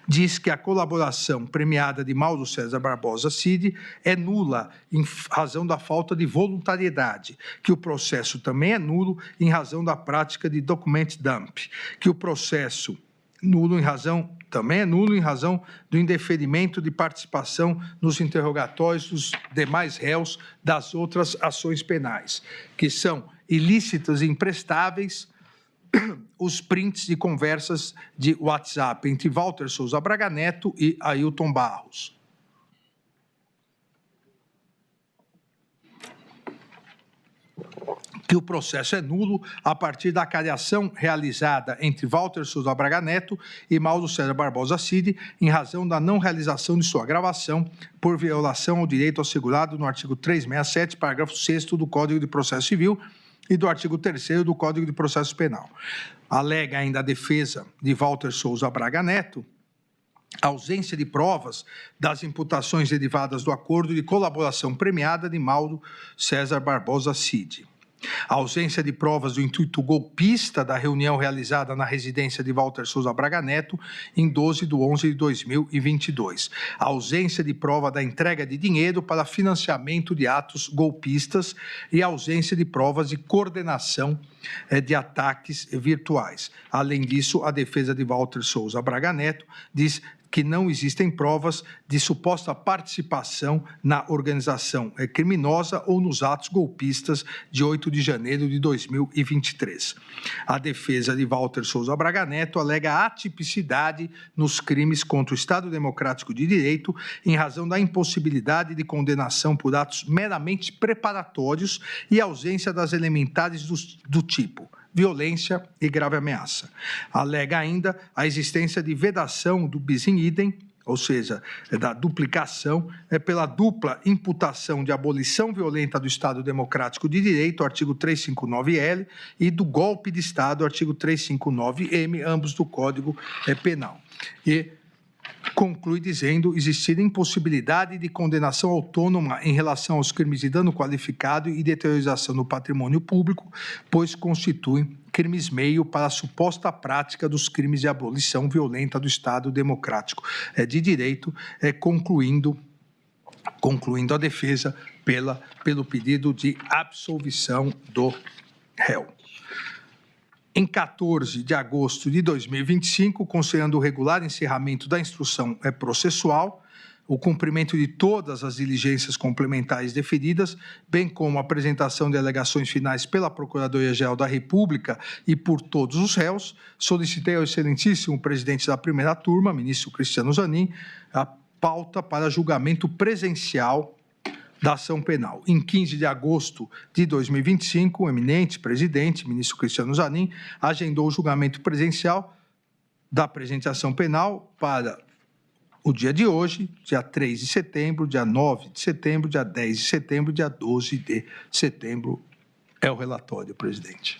diz que a colaboração premiada de Mauro César Barbosa Cid é nula em razão da falta de voluntariedade, que o processo também é nulo em razão da prática de document dump, que o processo também é nulo em razão do indeferimento de participação nos interrogatórios dos demais réus das outras ações penais, que são ilícitas e imprestáveis os prints de conversas de WhatsApp entre Walter Souza Braga Neto e Ailton Barros. Que o processo é nulo a partir da cadeação realizada entre Walter Souza Braga Neto e Mauro César Barbosa Cid, em razão da não realização de sua gravação por violação ao direito assegurado no artigo 367, parágrafo 6º do Código de Processo Civil, e do artigo 3º do Código de Processo Penal. Alega ainda a defesa de Walter Souza Braga Neto a ausência de provas das imputações derivadas do acordo de colaboração premiada de Mauro César Barbosa Cid. A ausência de provas do intuito golpista da reunião realizada na residência de Walter Souza Braga Neto em 12/11/2022. A ausência de prova da entrega de dinheiro para financiamento de atos golpistas e a ausência de provas de coordenação de ataques virtuais. Além disso, a defesa de Walter Souza Braga Neto diz que não existem provas de suposta participação na organização criminosa ou nos atos golpistas de 8 de janeiro de 2023. A defesa de Walter Souza Braga Neto alega atipicidade nos crimes contra o Estado Democrático de Direito em razão da impossibilidade de condenação por atos meramente preparatórios e ausência das elementares do tipo violência e grave ameaça. Alega ainda a existência de vedação do bis in idem, ou seja, da duplicação, pela dupla imputação de abolição violenta do Estado Democrático de Direito, artigo 359-L, e do golpe de Estado, artigo 359-M, ambos do Código Penal. E conclui dizendo existir impossibilidade de condenação autônoma em relação aos crimes de dano qualificado e deteriorização do patrimônio público, pois constituem crimes meio para a suposta prática dos crimes de abolição violenta do Estado Democrático de Direito, concluindo a defesa pelo pedido de absolvição do réu. Em 14 de agosto de 2025, considerando o regular encerramento da instrução processual, o cumprimento de todas as diligências complementares deferidas, bem como a apresentação de alegações finais pela Procuradoria-Geral da República e por todos os réus, solicitei ao excelentíssimo presidente da primeira turma, ministro Cristiano Zanin, a pauta para julgamento presencial da ação penal. Em 15 de agosto de 2025, o eminente presidente, ministro Cristiano Zanin, agendou o julgamento presencial da presente ação penal para o dia de hoje, dia 3 de setembro, dia 9 de setembro, dia 10 de setembro, dia 12 de setembro. É o relatório, presidente.